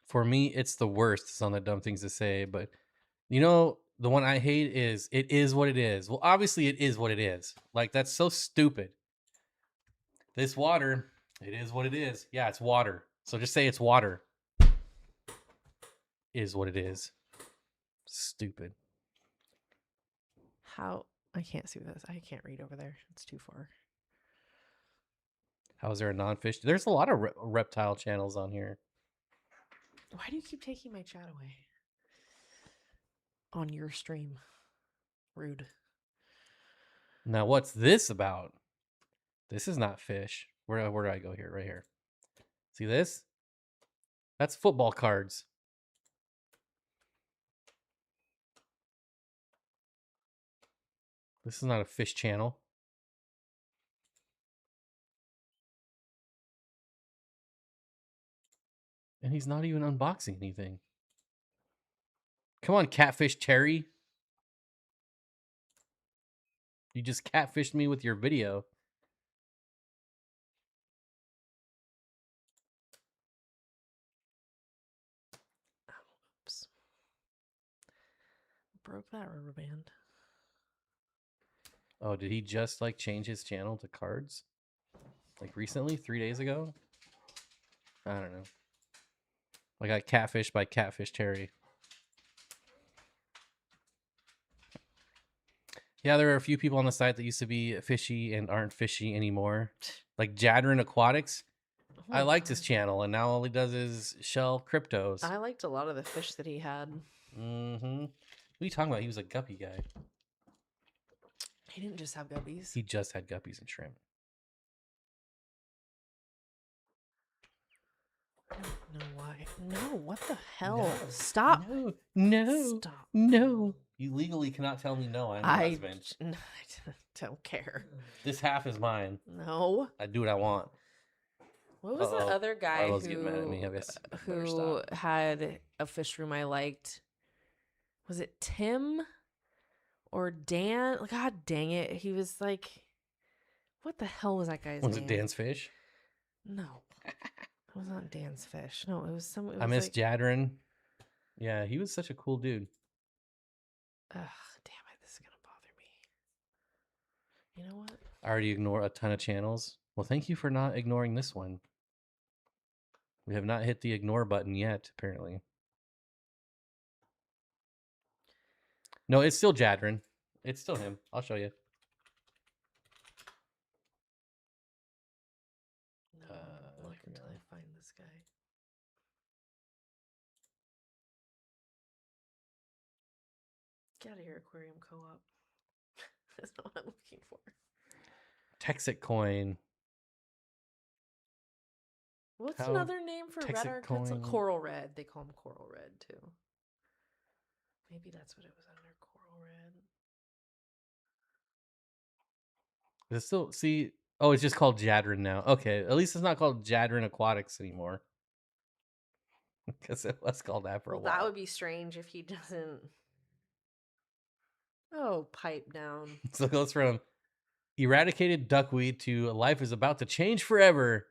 For me, it's the worst. It's on the dumb things to say, but you know, the one I hate is it is what it is. Well, obviously it is what it is. Like, that's so stupid. This water, it is what it is. Yeah, it's water. So just say it's water. Is what it is. Stupid. How? I can't see this. I can't read over there. It's too far. How is there a non-fish? There's a lot of reptile channels on here. Why do you keep taking my chat away? On your stream. Rude. Now, what's this about? This is not fish. Where do I go here? Right here. See this? That's football cards. This is not a fish channel. And he's not even unboxing anything. Come on, Catfish Terry. You just catfished me with your video. Oops. Broke that rubber band. Oh, did he just like change his channel to cards? Like recently, 3 days ago? I don't know. I got catfished by Catfish Terry. Yeah, there are a few people on the site that used to be fishy and aren't fishy anymore. Like Jadrin Aquatics. Oh I liked his channel, and now all he does is shell cryptos. I liked a lot of the fish that he had. Mm-hmm. What are you talking about? He was a guppy guy. He didn't just have guppies. He just had guppies and shrimp. I don't know why. No, what the hell? No. Stop. No. Stop. No. You legally cannot tell me no. I'm your husband. I don't care. This half is mine. No. I do what I want. What was the other guy Arlo's getting mad at me. I guess I better who stop. had a fish room I liked? Was it Tim or Dan? God dang it. He was like, what the hell was that guy's name? Was it Dan's Fish? No. It was not Dan's Fish. No, it was some. I miss Jadrin. Yeah, he was such a cool dude. Ugh, damn it. This is going to bother me. You know what? I already ignore a ton of channels. Well, thank you for not ignoring this one. We have not hit the ignore button yet, apparently. No, it's still Jadrin. It's still him. I'll show you. No, look until I find this guy. Get out of here, Aquarium Co-op. That's not what I'm looking for. Texic Coin. What's another name for red arcats? Coral red. They call them coral red too. Maybe that's what it was under, coral red. Is it still, see, oh, it's just called Jadrin now. Okay, at least it's not called Jadrin Aquatics anymore. Because it was called that for a while. That would be strange if he doesn't. Oh, pipe down. So it goes from eradicated duckweed to life is about to change forever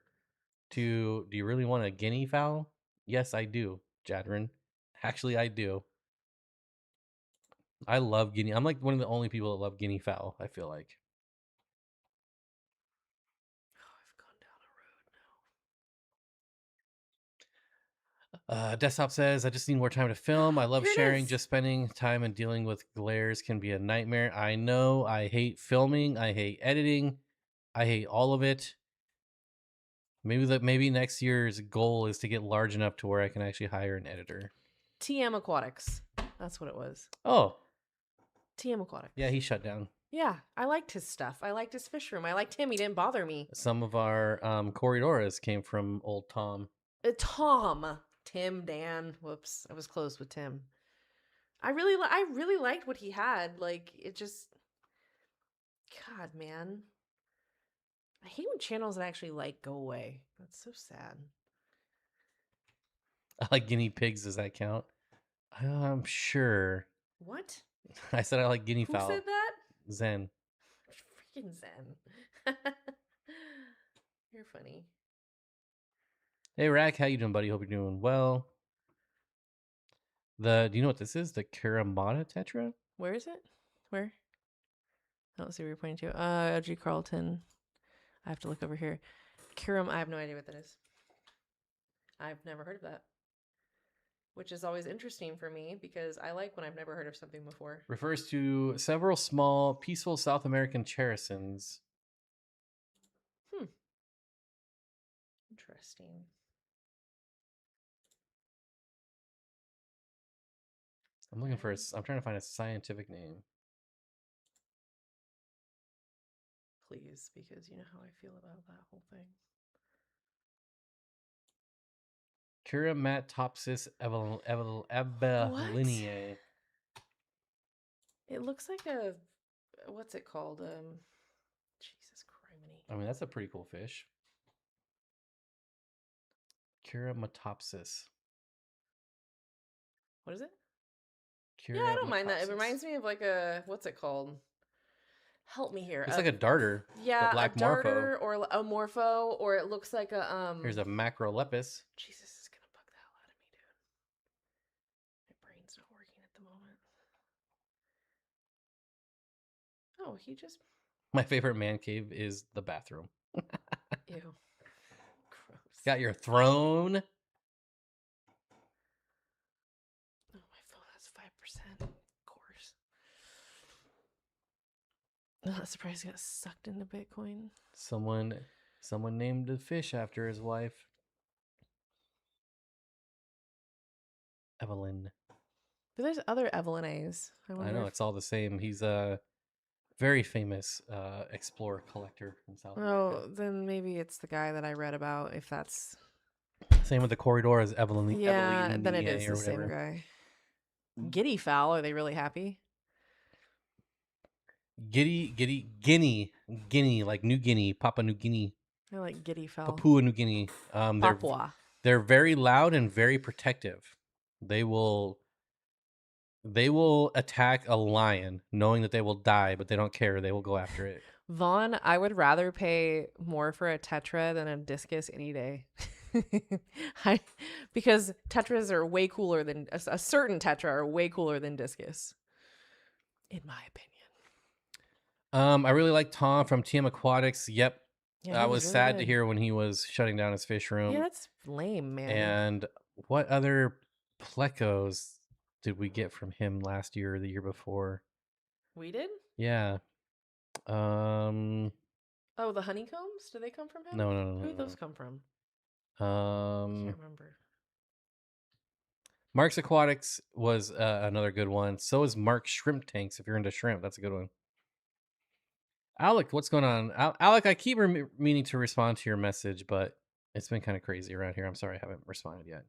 to do you really want a guinea fowl? Yes, I do, Jadrin. Actually, I do. I love guinea. I'm like one of the only people that love guinea fowl, I feel like. Oh, I've gone down a road. Desktop says, I just need more time to film. I love Here it sharing. is. Just spending time and dealing with glares can be a nightmare. I know. I hate filming. I hate editing. I hate all of it. Maybe next year's goal is to get large enough to where I can actually hire an editor. TM Aquatics. That's what it was. Oh, TM Aquatics. yeah, he shut down. Yeah, I liked his stuff. I liked his fish room. I liked him. He didn't bother me. Some of our corridoras came from old Tom. Tim, Dan. Whoops, I was close with Tim. I really liked what he had. Like it just, God, man. I hate when channels that I actually like go away. That's so sad. I like guinea pigs. Does that count? I'm sure. What? I said I like guinea Who fowl. said that? Zen. Freaking Zen. You're funny. Hey, Rack, how you doing, buddy? Hope you're doing well. Do you know what this is? The Karamata Tetra? Where is it? Where? I don't see where you're pointing to. G. Carlton. I have to look over here. Kiram, I have no idea what that is. I've never heard of that. Which is always interesting for me because I like when I've never heard of something before. Refers to several small, peaceful South American characins. Interesting. I'm looking for I'm trying to find a scientific name. Please, because you know how I feel about that whole thing. Kuramatopsis eveliniae. It looks like a, what's it called? Jesus criminy. I mean, that's a pretty cool fish. Kuramatopsis. What is it? Yeah, I don't mind that. It reminds me of like a, what's it called? Help me here. It's like a darter. Yeah, a black a darter morpho. or a morpho, or it looks like a Here's a macrolepis. Jesus, this is gonna bug the hell out of me, dude. My brain's not working at the moment. Oh, he just. My favorite man cave is the bathroom. Ew. Gross. Got your throne. Oh, my phone has 5%. Of course. I'm not surprised he got sucked into Bitcoin. Someone named a fish after his wife. Evelyn. But there's other Evelyn A's. I know, it's all the same. He's a very famous explorer collector from South America. Oh, then maybe it's the guy that I read about, if that's... Same with the corridor as Evelyn. Yeah, then it is the same guy. Giddy fowl, are they really happy? Guinea, like New Guinea, Papua New Guinea. I like giddy fowl. Papua New Guinea. Papua. They're very loud and very protective. They will attack a lion knowing that they will die, but they don't care. They will go after it. Vaughn, I would rather pay more for a tetra than a discus any day. Because tetras are way cooler than a certain tetra are way cooler than discus, in my opinion. I really like Tom from TM Aquatics. Yep. Yeah, I was really sad good. to hear when he was shutting down his fish room. Yeah, that's lame, man. And what other plecos did we get from him last year or the year before? We did? Yeah. Oh, the honeycombs? Do they come from him? No. Who did those come from? I can't remember. Mark's Aquatics was another good one. So is Mark's Shrimp Tanks. If you're into shrimp, that's a good one. Alec, what's going on? Alec, I keep meaning to respond to your message, but it's been kind of crazy around here. I'm sorry I haven't responded yet.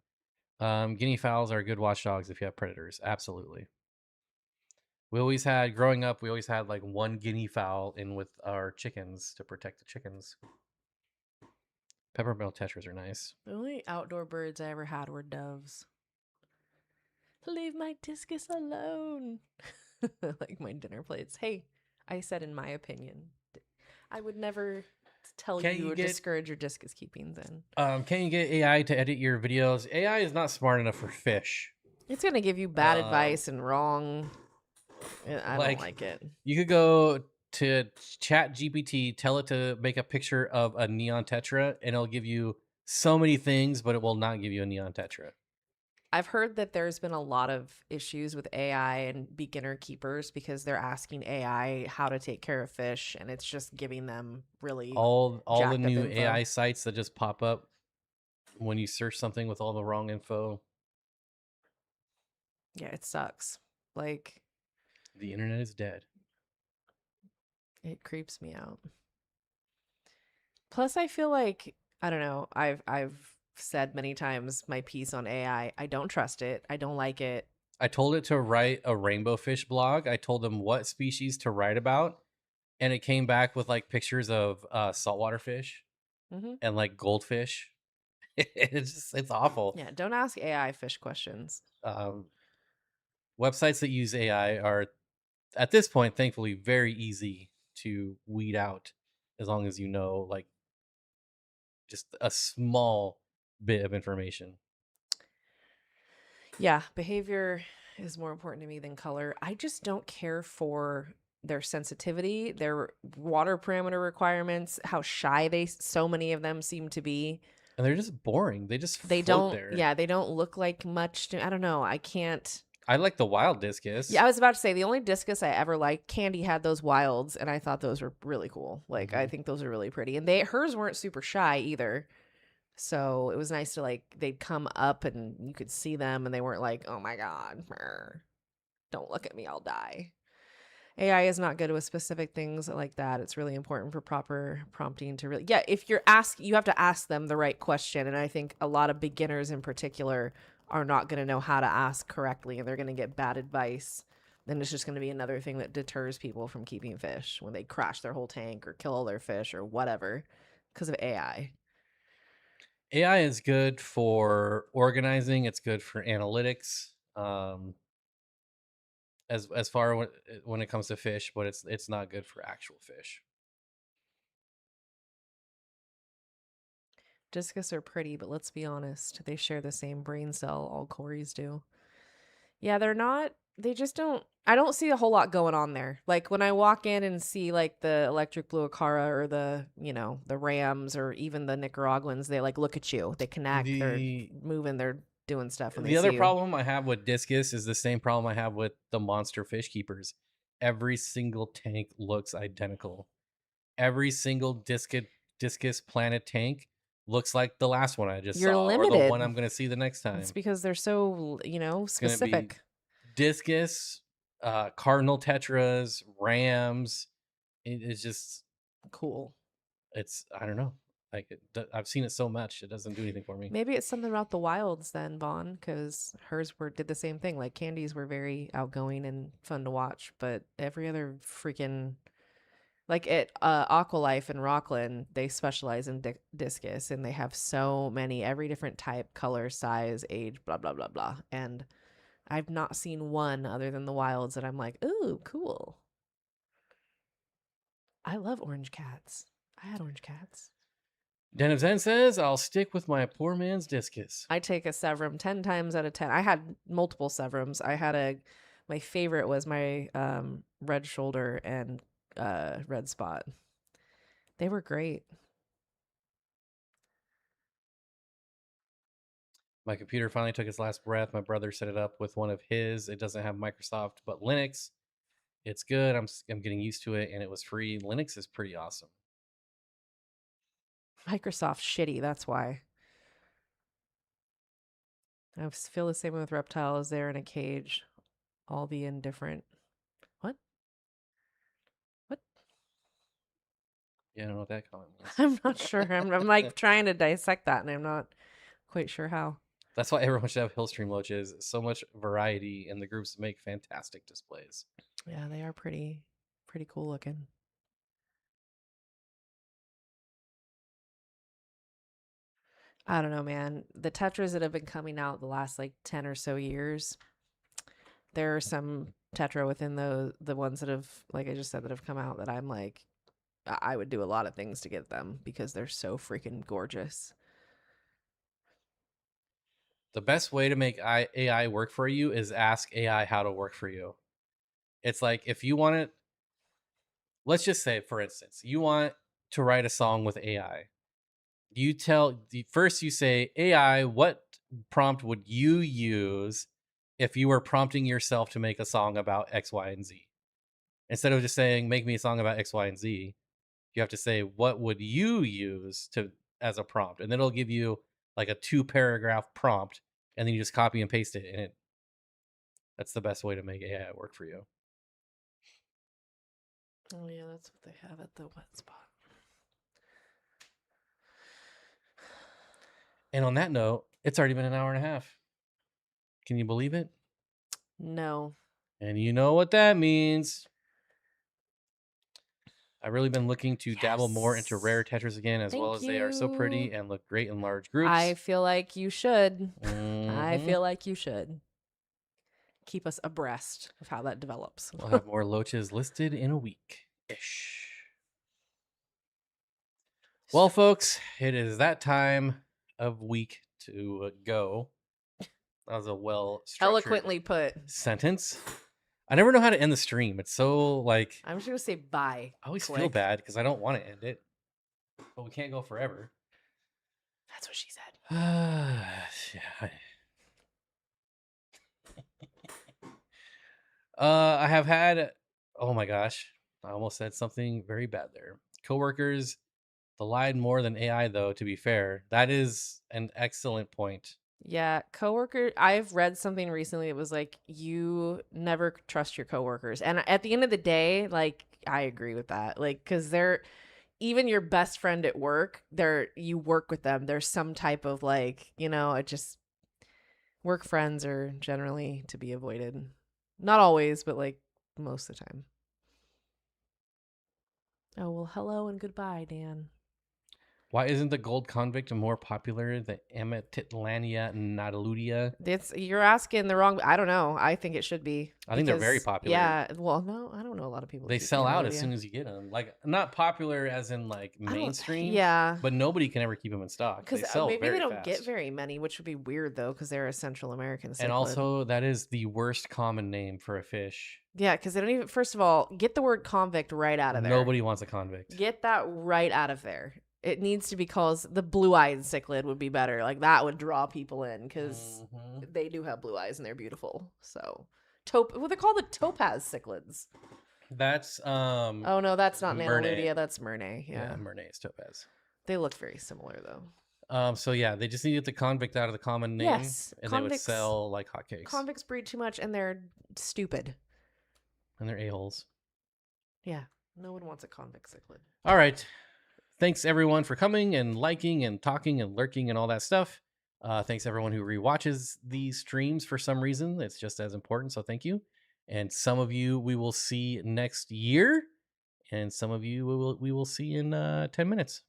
Guinea fowls are good watchdogs if you have predators. Absolutely. Growing up, we always had like one guinea fowl in with our chickens to protect the chickens. Peppermill tetras are nice. The only outdoor birds I ever had were doves. Leave my discus alone. Like my dinner plates. Hey, I said in my opinion. I would never tell you or discourage your discus keeping then. Can you get AI to edit your videos? AI is not smart enough for fish. It's going to give you bad advice and wrong. I don't like it. You could go to Chat GPT, tell it to make a picture of a neon tetra, and it'll give you so many things, but it will not give you a neon tetra. I've heard that there's been a lot of issues with AI and beginner keepers because they're asking AI how to take care of fish, and it's just giving them really All the jacked up new info. AI sites that just pop up when you search something with all the wrong info. Yeah, it sucks. Like, The internet is dead. it creeps me out. Plus, I feel like, I don't know, I've said many times my piece on AI. I don't trust it. I don't like it. I told it to write a rainbow fish blog. I told them what species to write about, and it came back with like pictures of saltwater fish Hmm. and like goldfish. It's awful. Yeah, don't ask AI fish questions. Um, Websites that use AI are at this point, thankfully, very easy to weed out as long as you know like just a small bit of information. Yeah, behavior is more important to me than color. I just don't care for their sensitivity, their water parameter requirements, how shy so many of them seem to be. And they're just boring. They just They float don't, there. yeah, they don't look like much to, I don't know. I can't. I like the wild Yeah, discus. I was about to say the only discus I ever liked, Candy had those wilds, and I thought those were really cool. Like, I Mhm. think those are really pretty. And hers weren't super shy either. So it was nice to like, they'd come up and you could see them and they weren't like, oh my God, don't look at me, I'll die. AI is not good with specific things like that. It's really important for proper prompting to really, yeah, if you have to ask them the right question. And I think a lot of beginners in particular are not going to know how to ask correctly and they're going to get bad advice. Then it's just going to be another thing that deters people from keeping fish when they crash their whole tank or kill all their fish or whatever because of AI. AI is good for organizing. It's good for analytics. As far when it comes to fish, but it's not good for actual fish. Discus are pretty, but let's be honest, they share the same brain cell all cories do. Yeah, they're not, they just don't, I don't see a whole lot going on there. Like when I walk in and see like the electric blue acara or the, the Rams or even the Nicaraguans, they like look at you. They connect, they're The moving, they're doing stuff when they the see other you. problem I have with discus is the same problem I have with the monster fish keepers. Every single tank looks identical. Every single discus planet tank looks like the last one I just You're saw or the one limited. I'm going to see the next It's time. because they're so, It's going to be specific. discus, cardinal tetras, rams. It's just Cool. it's I don't know. Like I've seen it so much, it doesn't do anything for me. Maybe it's something about the wilds then, Vaughn, because hers did the same thing. Like Candies were very outgoing and fun to watch, but every other freaking like at Aqualife in Rockland, they specialize in discus, and they have so many, every different type, color, size, age, blah blah blah blah. And I've not seen one other than the wilds that I'm like, ooh, cool. I love orange cats. I had orange cats. Den of Zen says, I'll stick with my poor man's discus. I take a Severum 10 times out of 10. I had multiple Severums. My favorite was my red shoulder and red spot. They were great. My computer finally took its last breath. My brother set it up with one of his. It doesn't have Microsoft, but Linux. It's good. I'm getting used to it, and it was free. Linux is pretty awesome. Microsoft shitty, that's why. I feel the same with reptiles. They're in a cage, all the indifferent. What? What? Yeah, I don't know what that comment was. I'm not sure. I'm like trying to dissect that, and I'm not quite sure how. That's why everyone should have Hillstream loaches. So much variety, and the groups make fantastic displays. Yeah, they are pretty cool looking. I don't know, man. The tetras that have been coming out the last like 10 or so years, there are some tetra within the ones that have, like I just said, that have come out that I'm like, I would do a lot of things to get them because they're so freaking gorgeous. The best way to make AI work for you is ask AI how to work for you. It's like if you want it, let's just say, for instance, you want to write a song with AI. You say, AI, what prompt would you use if you were prompting yourself to make a song about X, Y, and Z? Instead of just saying, make me a song about X, Y, and Z, you have to say, what would you use to as a prompt? And then it'll give you like a 2-paragraph prompt, and then you just copy and paste it. And that's the best way to make AI work for you. Oh yeah, that's what they have at the wet spot. And on that note, it's already been an hour and a half. Can you believe it? No. And you know what that means. I've really been looking to dabble more into rare Tetras again, as well as they are so pretty and look great in large groups. I feel like you should. I Mhm. feel like you should. Keep us abreast of how that develops. We'll have more loaches listed in a week-ish. Well, folks, it is that time of week to go. That was a well-structured Eloquently put. sentence. I never know how to end the stream. It's so like I'm just gonna say bye. I always feel Click. bad because I don't want to end it, but we can't go forever. That's what she said. Yeah. I have had. Oh my gosh, I almost said something very bad there. Coworkers, they lied more than AI, though. To be fair, that is an excellent point. Yeah, coworker. I've read something recently. It was like you never trust your coworkers, and at the end of the day, like I agree with that. Like, because they're even your best friend at work. You work with them. There's some type of like it just work friends are generally to be avoided. Not always, but like most of the time. Oh well, hello and goodbye, Dan. Why isn't the gold convict more popular than Amatitlania Nataludia? You're asking the wrong. I don't know. I think it should be. I think they're very popular. Yeah. Well, no, I don't know a lot of people. They sell out as soon as you get them. Like not popular as in like mainstream. Yeah. But nobody can ever keep them in stock. Because maybe they don't get very many, which would be weird though, because they're a Central American cichlid. And also, that is the worst common name for a fish. Yeah, because they don't even. First of all, get the word convict right out of there. Nobody wants a convict. Get that right out of there. It needs to be called the blue-eyed cichlid would be better. Like that would draw people in because they do have blue eyes and they're beautiful. So well, they're called the topaz cichlids. That's Oh no, that's not Nanaludia. That's Murnay. Yeah, Murnay is topaz. They look very similar though. So yeah, they just need to get the convict out of the common name. Yes, and they would sell like hotcakes. Convicts breed too much and they're stupid. And they're a-holes. Yeah, no one wants a convict cichlid. All right. Thanks everyone for coming and liking and talking and lurking and all that stuff. Thanks everyone who rewatches these streams for some reason. It's just as important, so thank you. And some of you we will see next year, and some of you we will see in 10 minutes.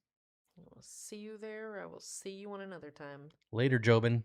I will see you there. I will see you on another time. Later, Jobin.